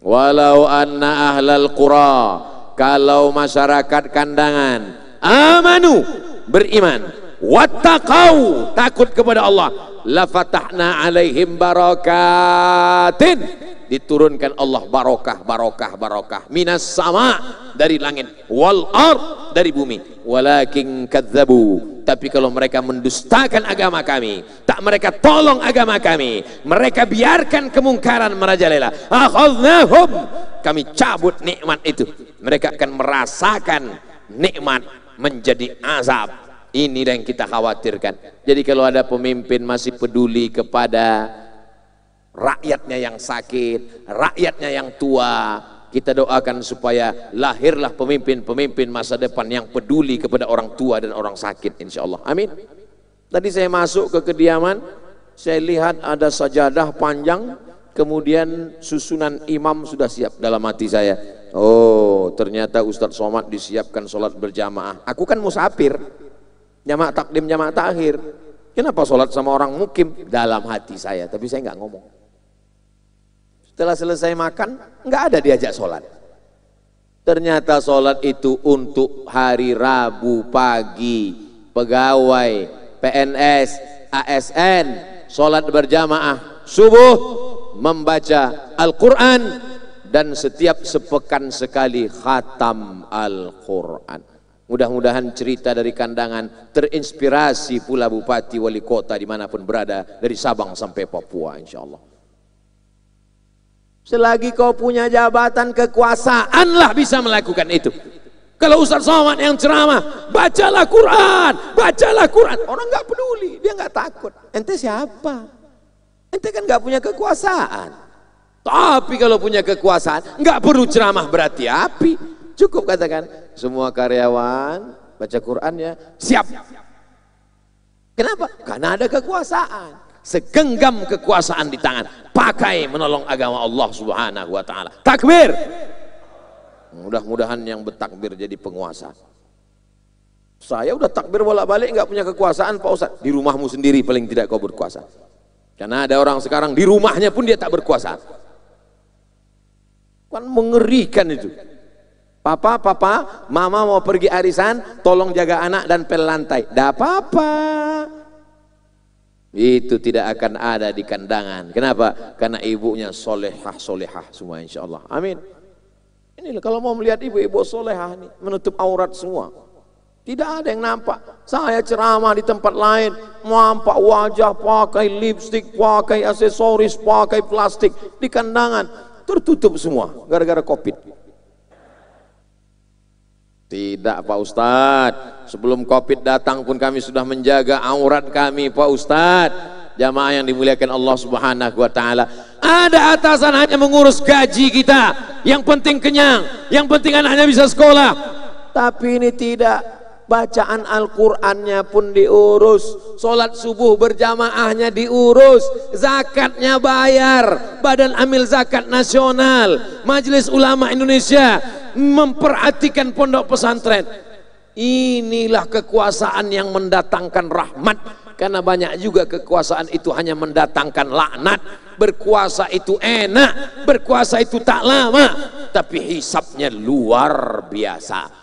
Walau anna ahlal qura, kalau masyarakat kandangan amanu, beriman, wattaqau, takut kepada Allah, la fatahna alaihim barakatin, diturunkan Allah barokah minas sama, dari langit, wal ard, dari bumi. Walakin kadzabu, tapi kalau mereka mendustakan agama kami, tak mereka tolong agama kami, mereka biarkan kemungkaran merajalela, akhadnahum, kami cabut nikmat itu, mereka akan merasakan nikmat menjadi azab. Ini yang kita khawatirkan. Jadi kalau ada pemimpin masih peduli kepada rakyatnya yang sakit, rakyatnya yang tua, kita doakan supaya lahirlah pemimpin-pemimpin masa depan yang peduli kepada orang tua dan orang sakit, insya Allah. Amin. Tadi saya masuk ke kediaman, saya lihat ada sajadah panjang, kemudian susunan imam sudah siap. Dalam hati saya, oh ternyata Ustadz Somad disiapkan sholat berjamaah. Aku kan musafir, jamaah takdim, jamaah takhir. Kenapa sholat sama orang mukim? Dalam hati saya, tapi saya nggak ngomong. Setelah selesai makan, nggak ada diajak sholat. Ternyata sholat itu untuk hari Rabu pagi, pegawai, PNS, ASN, sholat berjamaah, subuh, membaca Al-Quran, dan setiap sepekan sekali khatam Al-Quran. Mudah-mudahan cerita dari kandangan terinspirasi pula bupati, wali kota dimanapun berada, dari Sabang sampai Papua, insya Allah. Selagi kau punya jabatan kekuasaanlah bisa melakukan itu. Kalau Ustadz Somad yang ceramah, bacalah Quran, bacalah Quran, orang nggak peduli, dia nggak takut. Ente siapa? Ente kan nggak punya kekuasaan. Tapi kalau punya kekuasaan, nggak perlu ceramah berarti api. Cukup katakan, semua karyawan baca Quran ya, siap. Kenapa? Karena ada kekuasaan. Segenggam kekuasaan di tangan, pakai menolong agama Allah Subhanahu wa taala. Takbir. Mudah-mudahan yang bertakbir jadi penguasa. Saya udah takbir bolak-balik nggak punya kekuasaan, Pak Ustaz. Di rumahmu sendiri paling tidak kau berkuasa. Karena ada orang sekarang di rumahnya pun dia tak berkuasa. Kan mengerikan itu. Papa, mama mau pergi arisan, tolong jaga anak dan pel lantai. Dah apa-apa. Itu tidak akan ada di kandangan. Kenapa? Karena ibunya solehah semua, insya Allah. Amin. Ini kalau mau melihat ibu-ibu solehah nih, menutup aurat semua. Tidak ada yang nampak. Saya ceramah di tempat lain, nampak wajah pakai lipstik, pakai aksesoris, pakai plastik. Di kandangan tertutup semua gara-gara Covid. Tidak Pak Ustadz, sebelum Covid datang pun kami sudah menjaga aurat kami Pak Ustadz. Jamaah yang dimuliakan Allah Subhanahu wa taala. Ada atasan hanya mengurus gaji kita, yang penting kenyang, yang penting anaknya bisa sekolah. Tapi ini tidak. Bacaan Al-Qur'annya pun diurus, sholat subuh berjamaahnya diurus, zakatnya bayar, Badan Amil Zakat Nasional, Majelis Ulama Indonesia memperhatikan pondok pesantren. Inilah kekuasaan yang mendatangkan rahmat, karena banyak juga kekuasaan itu hanya mendatangkan laknat. Berkuasa itu enak, berkuasa itu tak lama, tapi hisabnya luar biasa.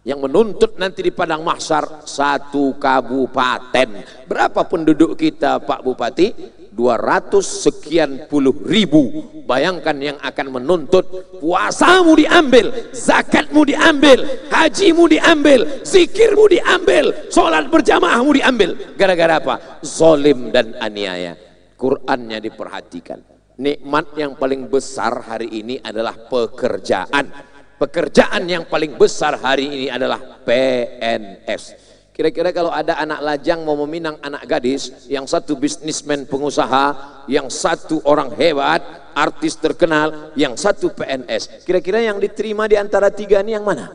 Yang menuntut nanti di padang mahsyar satu kabupaten. Berapa penduduk kita Pak Bupati? 200 sekian puluh ribu. Bayangkan yang akan menuntut, puasamu diambil, zakatmu diambil, hajimu diambil, zikirmu diambil, sholat berjamaahmu diambil. Gara-gara apa? Zalim dan aniaya. Qur'annya diperhatikan. Nikmat yang paling besar hari ini adalah pekerjaan. Pekerjaan yang paling besar hari ini adalah PNS. Kira-kira kalau ada anak lajang mau meminang anak gadis, yang satu bisnismen pengusaha, yang satu orang hebat, artis terkenal, yang satu PNS. Kira-kira yang diterima di antara tiga ini yang mana?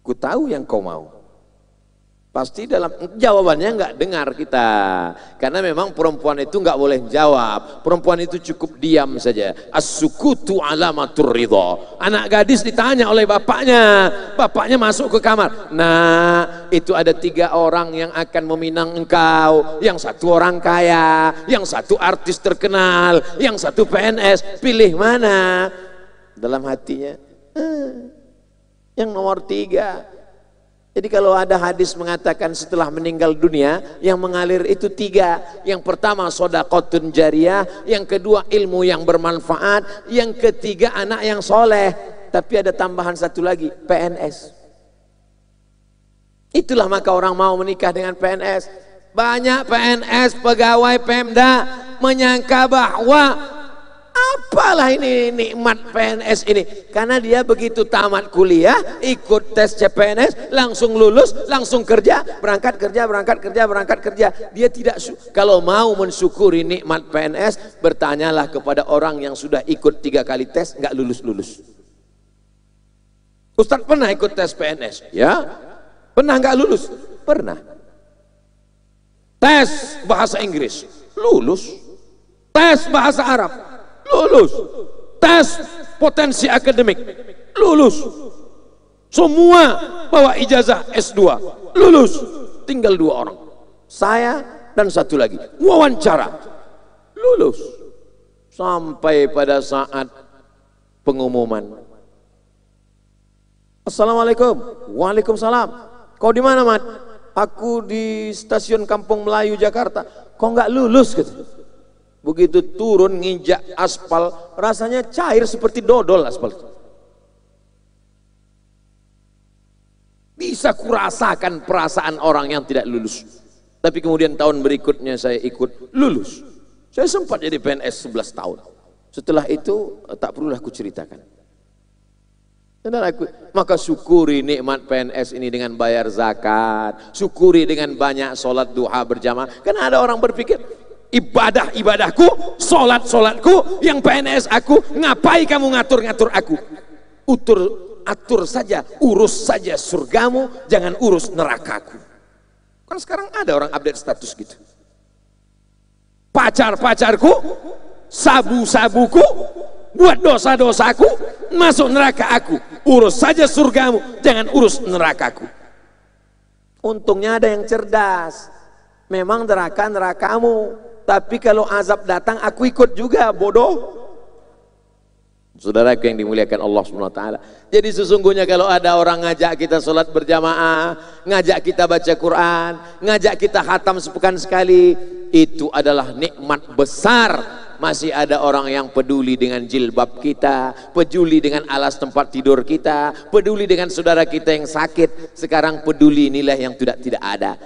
Ku tahu yang kau mau. Pasti dalam jawabannya nggak dengar kita, karena memang perempuan itu nggak boleh jawab. Perempuan itu cukup diam saja. As-sukutu alamatur ridha. Anak gadis ditanya oleh bapaknya, bapaknya masuk ke kamar. Nah, itu ada 3 orang yang akan meminang engkau. Yang satu orang kaya, yang satu artis terkenal, yang satu PNS. Pilih mana? Dalam hatinya, yang nomor 3. Jadi kalau ada hadis mengatakan setelah meninggal dunia yang mengalir itu 3. Yang pertama shadaqatun jariyah, yang kedua ilmu yang bermanfaat, yang ketiga anak yang soleh. Tapi ada tambahan satu lagi, PNS. Itulah maka orang mau menikah dengan PNS. Banyak PNS pegawai Pemda menyangka bahwa apalah ini nikmat PNS ini, karena dia begitu tamat kuliah ikut tes CPNS langsung lulus, langsung kerja, berangkat kerja, berangkat kerja, berangkat kerja. Dia tidak kalau mau mensyukuri nikmat PNS, bertanyalah kepada orang yang sudah ikut 3 kali tes nggak lulus-lulus. Ustadz pernah ikut tes PNS? Ya. Pernah nggak lulus? Pernah. Tes bahasa Inggris lulus, tes bahasa Arab lulus, tes potensi akademik lulus, semua bawa ijazah S2 lulus. Tinggal 2 orang, saya dan satu lagi, wawancara lulus. Sampai pada saat pengumuman, Assalamualaikum. Waalaikumsalam. Kau di mana, Mat? Aku di stasiun Kampung Melayu Jakarta. Kok nggak lulus gitu? Begitu turun nginjak aspal, rasanya cair seperti dodol aspal. Bisa kurasakan perasaan orang yang tidak lulus. Tapi kemudian tahun berikutnya saya ikut lulus. Saya sempat jadi PNS 11 tahun. Setelah itu tak perlulah aku ceritakan. Maka syukuri nikmat PNS ini dengan bayar zakat, syukuri dengan banyak sholat duha berjamaah. Karena ada orang berpikir, ibadah-ibadahku, sholat-sholatku, yang PNS aku, ngapain kamu ngatur-ngatur aku? Atur saja, urus saja surgamu, jangan urus nerakaku. Kan sekarang ada orang update status gitu. Pacar-pacarku, sabu-sabuku, buat dosa-dosaku, masuk neraka aku. Urus saja surgamu, jangan urus nerakaku. Untungnya ada yang cerdas. Memang nerakamu, tapi kalau azab datang aku ikut juga, bodoh. Saudaraku yang dimuliakan Allah SWT. Jadi sesungguhnya kalau ada orang ngajak kita sholat berjamaah, ngajak kita baca Quran, ngajak kita khatam sepekan sekali, itu adalah nikmat besar. Masih ada orang yang peduli dengan jilbab kita, peduli dengan alas tempat tidur kita, peduli dengan saudara kita yang sakit. Sekarang peduli inilah yang tidak ada.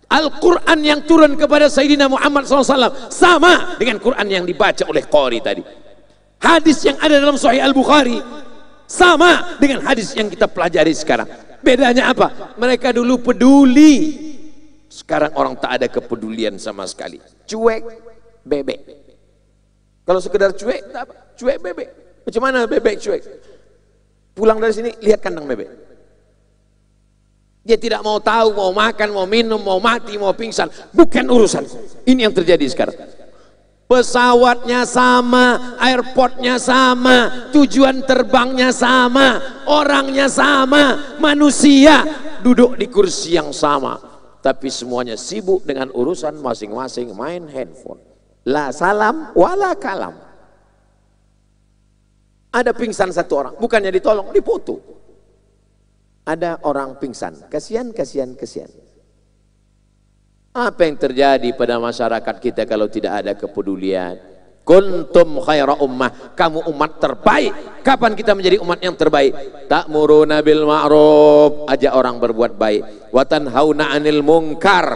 Al-Quran yang turun kepada Sayyidina Muhammad SAW sama dengan Quran yang dibaca oleh Qori tadi. Hadis yang ada dalam Sahih Al-Bukhari sama dengan hadis yang kita pelajari sekarang. Bedanya apa? Mereka dulu peduli, sekarang orang tak ada kepedulian sama sekali. Cuek, bebek. Kalau sekedar cuek, cuek bebek. Macam mana bebek cuek? Pulang dari sini, lihat kandang bebek. Dia tidak mau tahu, mau makan, mau minum, mau mati, mau pingsan. Bukan urusan. Ini yang terjadi sekarang. pesawatnya sama, airportnya sama, tujuan terbangnya sama, orangnya sama, manusia duduk di kursi yang sama, tapi semuanya sibuk dengan urusan masing-masing, main handphone. La salam wala kalam. Ada pingsan satu orang, bukannya ditolong, dipoto. Ada orang pingsan, kasihan. Apa yang terjadi pada masyarakat kita kalau tidak ada kepedulian? Kuntum khaira ummah, kamu umat terbaik. Kapan kita menjadi umat yang terbaik? Ta'muruna bil ma'ruf, ajak orang berbuat baik. Wa tanhauna 'anil munkar,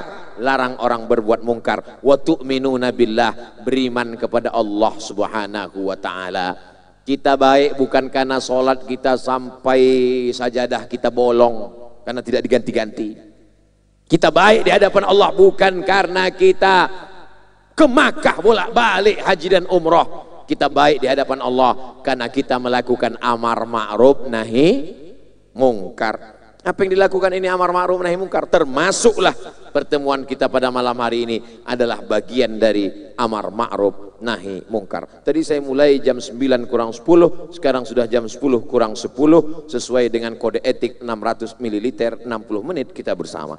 larang orang berbuat mungkar. Wa tu'minuna billah, beriman kepada Allah Subhanahu wa taala. Kita baik bukan karena sholat kita sampai sajadah kita bolong karena tidak diganti-ganti. Kita baik di hadapan Allah bukan karena kita ke Makkah bolak-balik haji dan umroh. Kita baik di hadapan Allah karena kita melakukan amar ma'ruf nahi mungkar. Apa yang dilakukan ini amar ma'ruf nahi mungkar, termasuklah pertemuan kita pada malam hari ini adalah bagian dari amar ma'ruf nahi mungkar. Tadi saya mulai jam 9 kurang 10, sekarang sudah jam 10 kurang 10, sesuai dengan kode etik 600 ml 60 menit kita bersama.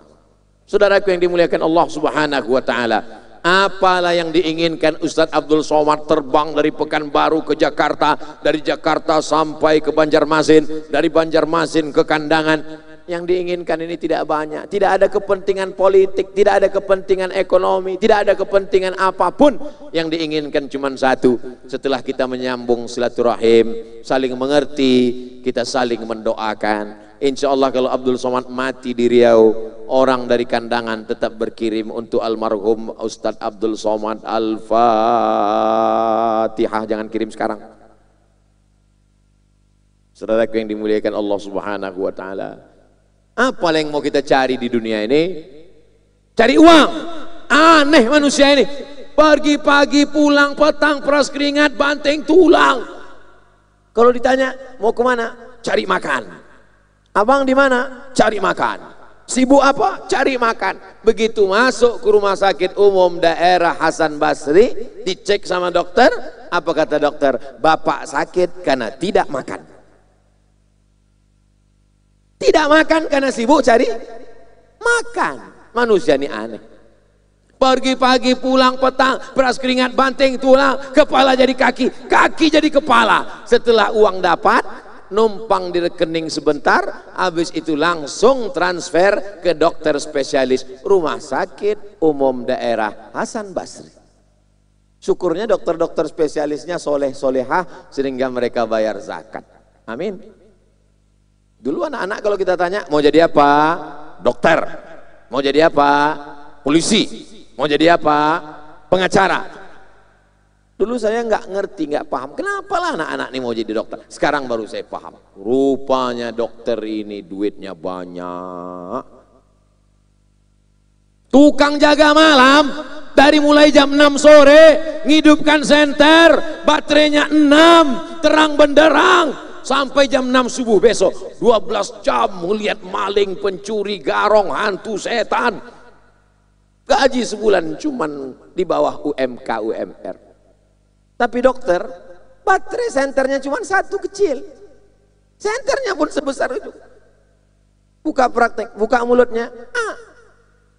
Saudaraku yang dimuliakan Allah Subhanahu wa taala, apalah yang diinginkan Ustadz Abdul Somad terbang dari Pekanbaru ke Jakarta, dari Jakarta sampai ke Banjarmasin, dari Banjarmasin ke Kandangan. Yang diinginkan ini tidak banyak, tidak ada kepentingan politik, tidak ada kepentingan ekonomi, tidak ada kepentingan apapun. Yang diinginkan cuma satu, setelah kita menyambung silaturahim, saling mengerti, kita saling mendoakan. Insya Allah kalau Abdul Somad mati di Riau, orang dari Kandangan tetap berkirim untuk almarhum Ustadz Abdul Somad Al-Fatihah. Jangan kirim sekarang. Saudaraku yang dimuliakan Allah Subhanahu wa taala, apa yang mau kita cari di dunia ini? Cari uang. Aneh manusia ini, pagi-pagi pulang petang peras keringat banting tulang. Kalau ditanya mau kemana? Cari makan. Abang di mana? Cari makan. Sibuk apa? Cari makan. Begitu masuk ke rumah sakit umum daerah Hasan Basri, dicek sama dokter, apa kata dokter? Bapak sakit karena tidak makan. Tidak makan karena sibuk cari makan. Manusia ini aneh. Pagi-pagi pulang petang, peras keringat banting tulang, kepala jadi kaki, kaki jadi kepala. Setelah uang dapat, numpang di rekening sebentar, habis itu langsung transfer ke dokter spesialis rumah sakit umum daerah Hasan Basri. Syukurnya dokter-dokter spesialisnya soleh-solehah sehingga mereka bayar zakat. Amin. Dulu anak-anak kalau kita tanya mau jadi apa? Dokter. Mau jadi apa? Polisi. Mau jadi apa? Pengacara. Dulu saya nggak ngerti, nggak paham. Kenapa lah anak-anak ini mau jadi dokter? Sekarang baru saya paham. Rupanya dokter ini duitnya banyak. Tukang jaga malam, dari mulai jam 6 sore, ngidupkan senter, baterainya 6, terang benderang, sampai jam 6 subuh besok. 12 jam melihat maling, pencuri, garong, hantu, setan. Gaji sebulan cuman di bawah UMK, UMR. Tapi dokter, baterai senternya cuma satu kecil. Senternya pun sebesar itu. Buka praktek, buka mulutnya.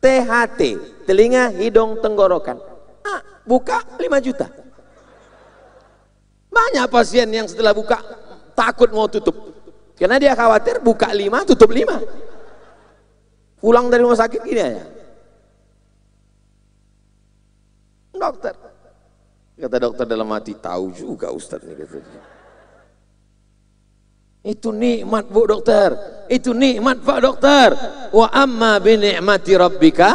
THT, telinga, hidung, tenggorokan. Buka 5 juta. Banyak pasien yang setelah buka takut mau tutup. Karena dia khawatir buka 5, tutup 5. Pulang dari rumah sakit gini aja. Dokter. Kata dokter dalam hati, tahu juga Ustadz ini. Itu nikmat Bu dokter, itu nikmat Pak dokter. Wa amma bi ni'mati rabbika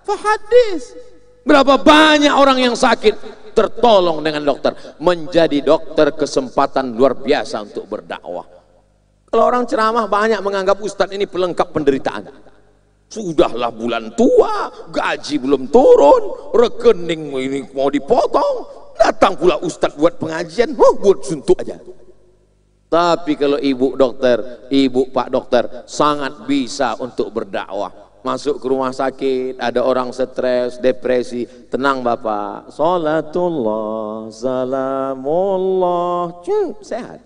fahadis. Berapa banyak orang yang sakit tertolong dengan dokter. Menjadi dokter kesempatan luar biasa untuk berdakwah. Kalau orang ceramah banyak menganggap Ustadz ini pelengkap penderitaan. Sudahlah bulan tua, gaji belum turun, rekening ini mau dipotong, datang pula Ustadz buat pengajian, buat suntuk aja. Tapi kalau ibu dokter, ibu pak dokter sangat bisa untuk berdakwah. masuk ke rumah sakit, ada orang stres, depresi, tenang Bapak, salatullah, salamullah, sehat.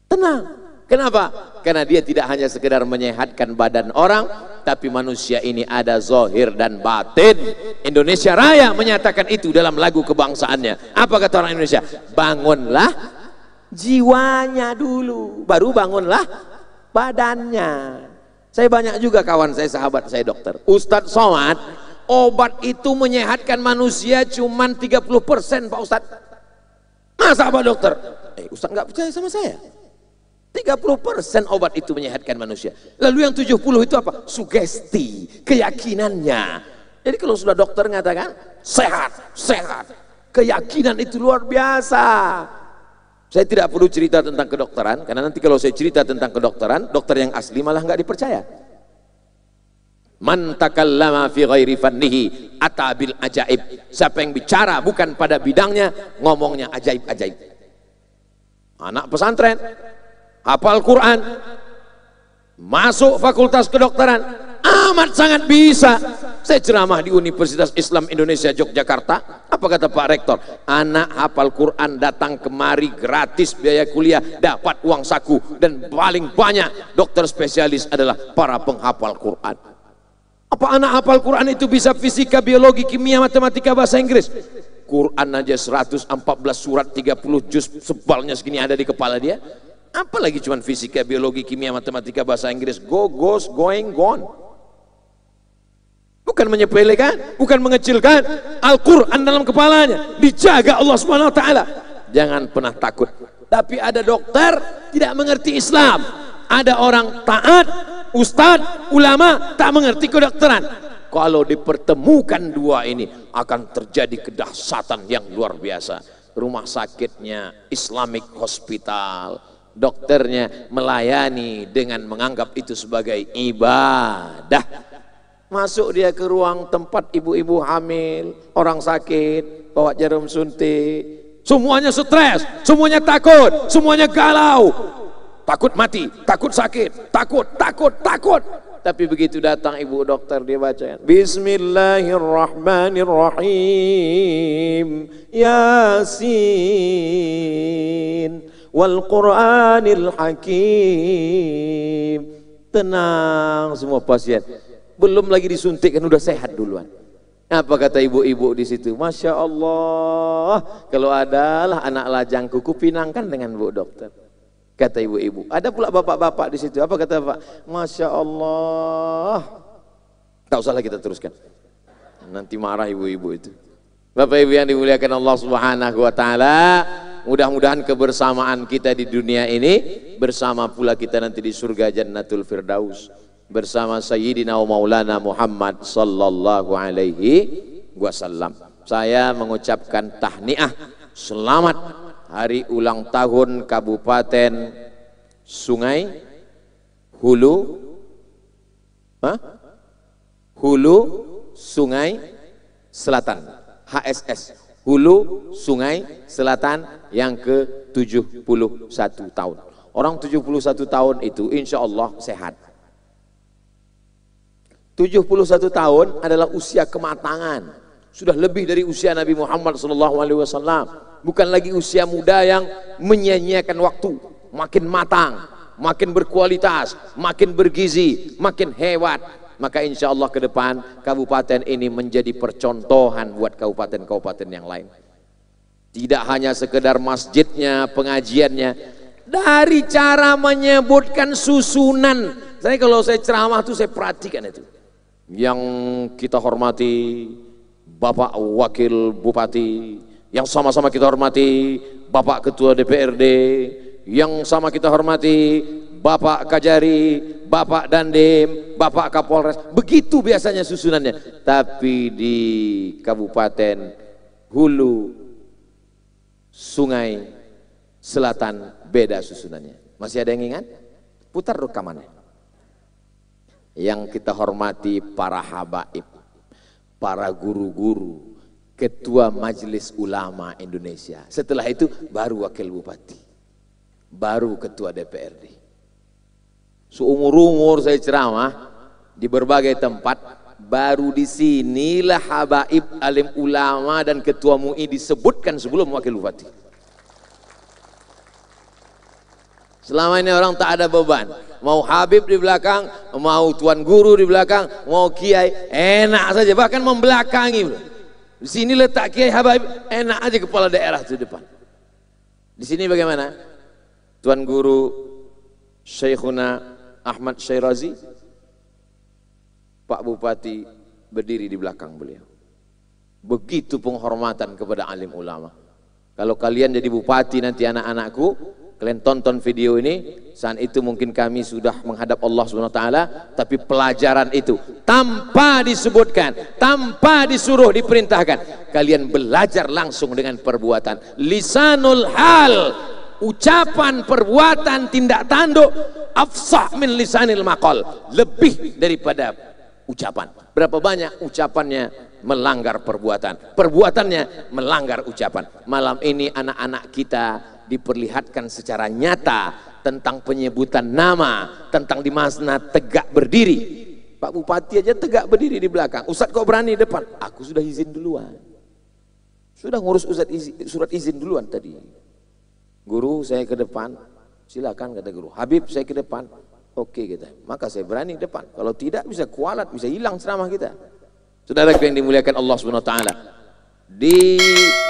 Tenang. Kenapa? Karena dia tidak hanya sekedar menyehatkan badan orang, tapi manusia ini ada zahir dan batin. Indonesia Raya menyatakan itu dalam lagu kebangsaannya. Apa kata orang Indonesia? Bangunlah jiwanya dulu, baru bangunlah badannya. Saya banyak juga kawan saya, sahabat saya dokter. Ustadz Somad, obat itu menyehatkan manusia cuman 30% Pak Ustadz. Masa Pak dokter? Ustadz nggak percaya sama saya. 30% obat itu menyehatkan manusia. Lalu yang 70 itu apa? Sugesti, keyakinannya. Jadi kalau sudah dokter mengatakan sehat, sehat, keyakinan itu luar biasa. Saya tidak perlu cerita tentang kedokteran, karena nanti kalau saya cerita tentang kedokteran, dokter yang asli malah nggak dipercaya. Man takallama fi ghairi fannihi ata bil ajaib. Siapa yang bicara bukan pada bidangnya, ngomongnya ajaib-ajaib. Anak pesantren hafal Quran, masuk fakultas kedokteran, amat sangat bisa. Saya ceramah di Universitas Islam Indonesia Yogyakarta. Apa kata Pak Rektor? Anak hafal Quran datang kemari gratis biaya kuliah, dapat uang saku, dan paling banyak dokter spesialis adalah para penghafal Quran. Apa anak hafal Quran itu bisa fisika, biologi, kimia, matematika, bahasa Inggris? Quran aja 114 surat, 30 juz, sebalnya segini ada di kepala dia. Apalagi cuma fisika, biologi, kimia, matematika, bahasa Inggris, goes, going, gone. Bukan menyepelekan, bukan mengecilkan. Al-Quran dalam kepalanya dijaga Allah Subhanahu Wa Taala. Jangan pernah takut. Tapi ada dokter tidak mengerti Islam, ada orang taat, ustadz, ulama tak mengerti kedokteran. Kalau dipertemukan dua ini akan terjadi kedahsyatan yang luar biasa. Rumah sakitnya Islamic Hospital, dokternya melayani dengan menganggap itu sebagai ibadah. Masuk dia ke ruang tempat ibu-ibu hamil, orang sakit, bawa jarum suntik, semuanya stres, semuanya takut, semuanya galau, takut mati, takut sakit, takut. Tapi begitu datang ibu dokter, dia baca Bismillahirrahmanirrahim, Yasin wal Qur'anil Hakim. Tenang semua pasien, belum lagi disuntik kan udah sehat duluan. Apa kata ibu-ibu di situ? Masya Allah, kalau adalah anak lajangku kupinangkan dengan bu dokter. Kata ibu-ibu. Ada pula bapak-bapak di situ. Apa kata bapak? Masya Allah. Tak usahlah kita teruskan, nanti marah ibu-ibu itu. Bapak ibu yang dimuliakan Allah Subhanahu Wa Taala, mudah-mudahan kebersamaan kita di dunia ini bersama pula kita nanti di surga Jannatul Firdaus bersama Sayyidina wa Maulana Muhammad sallallahu alaihi wasallam. Saya mengucapkan tahniah, selamat hari ulang tahun Kabupaten Sungai Hulu, Hulu Sungai Selatan, HSS Hulu Sungai Selatan yang ke-71 tahun. Orang 71 tahun itu insya Allah sehat. 71 tahun adalah usia kematangan, sudah lebih dari usia Nabi Muhammad SAW. Bukan lagi usia muda yang menyia-nyiakan waktu. Makin matang, makin berkualitas, makin bergizi, makin hebat. Maka insya Allah ke depan kabupaten ini menjadi percontohan buat kabupaten-kabupaten yang lain. Tidak hanya sekedar masjidnya, pengajiannya, dari cara menyebutkan susunan. Saya kalau saya ceramah tuh saya perhatikan itu. Yang kita hormati Bapak Wakil Bupati, yang sama-sama kita hormati Bapak Ketua DPRD, yang sama kita hormati Bapak Kajari, Bapak Dandim, Bapak Kapolres. Begitu biasanya susunannya. Tapi di Kabupaten Hulu Sungai Selatan beda susunannya. Masih ada yang ingat? Putar rekamannya. Yang kita hormati para habaib, para guru-guru, Ketua Majelis Ulama Indonesia. Setelah itu baru Wakil Bupati, baru Ketua DPRD. Seumur-umur saya ceramah, di berbagai tempat, baru di sinilah habaib, alim ulama dan ketua MUI disebutkan sebelum wakil bupati. Selama ini orang tak ada beban, mau habib di belakang, mau tuan guru di belakang, mau kiai, enak saja, bahkan membelakangi. Di sini letak kiai habaib, enak aja kepala daerah itu depan. Di sini bagaimana? Tuan guru Syekhuna Ahmad Syairazi, Pak Bupati berdiri di belakang beliau. Begitu penghormatan kepada alim ulama. Kalau kalian jadi bupati nanti anak-anakku, kalian tonton video ini, saat itu mungkin kami sudah menghadap Allah SWT, tapi pelajaran itu tanpa disebutkan, tanpa disuruh, diperintahkan, kalian belajar langsung dengan perbuatan. Lisanul hal, ucapan, perbuatan, tindak tanduk, afsah min lisanil maqal, lebih daripada ucapan. Berapa banyak ucapannya melanggar perbuatan, perbuatannya melanggar ucapan. Malam ini anak-anak kita diperlihatkan secara nyata tentang penyebutan nama, tentang di mana tegak berdiri. Pak Bupati aja tegak berdiri di belakang. Ustadz kok berani depan? Aku sudah izin duluan, sudah ngurus surat izin duluan tadi. Guru saya ke depan, silakan kata guru. Habib saya ke depan, oke kita. Maka saya berani depan. Kalau tidak bisa kualat, bisa hilang ceramah kita. Saudara yang dimuliakan Allah SWT, di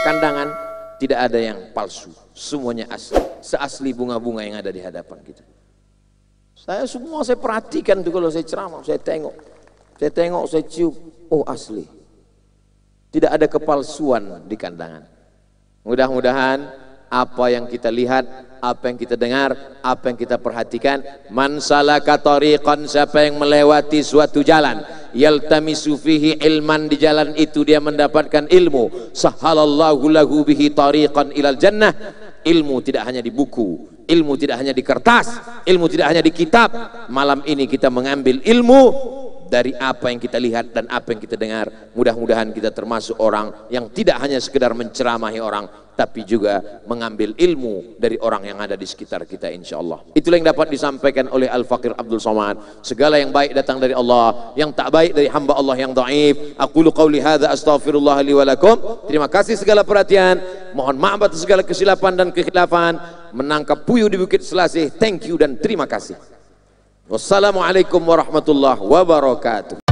kandangan tidak ada yang palsu, semuanya asli, seasli bunga-bunga yang ada di hadapan kita. Saya perhatikan tuh kalau saya ceramah, saya tengok, saya cium, oh asli. Tidak ada kepalsuan di kandangan. Mudah-mudahan apa yang kita lihat, apa yang kita dengar, apa yang kita perhatikan, man salaka tariqan, siapa yang melewati suatu jalan, yaltamisu fihi ilman, di jalan itu dia mendapatkan ilmu, sahalallahu lahu bihi tariqan ilal jannah. Ilmu tidak hanya di buku, ilmu tidak hanya di kertas, ilmu tidak hanya di kitab. Malam ini kita mengambil ilmu dari apa yang kita lihat dan apa yang kita dengar. Mudah-mudahan kita termasuk orang yang tidak hanya sekedar menceramahi orang, tapi juga mengambil ilmu dari orang yang ada di sekitar kita, insyaallah. Itulah yang dapat disampaikan oleh Al-Faqir Abdul Somad. Segala yang baik datang dari Allah, yang tak baik dari hamba Allah yang dhaif. Aqulu qauli hadza astaghfirullah li wa lakum. Terima kasih segala perhatian. Mohon maaf atas segala kesilapan dan kekhilafan. Menangkap puyuh di Bukit Selasih. Thank you dan terima kasih. Wassalamualaikum warahmatullahi wabarakatuh.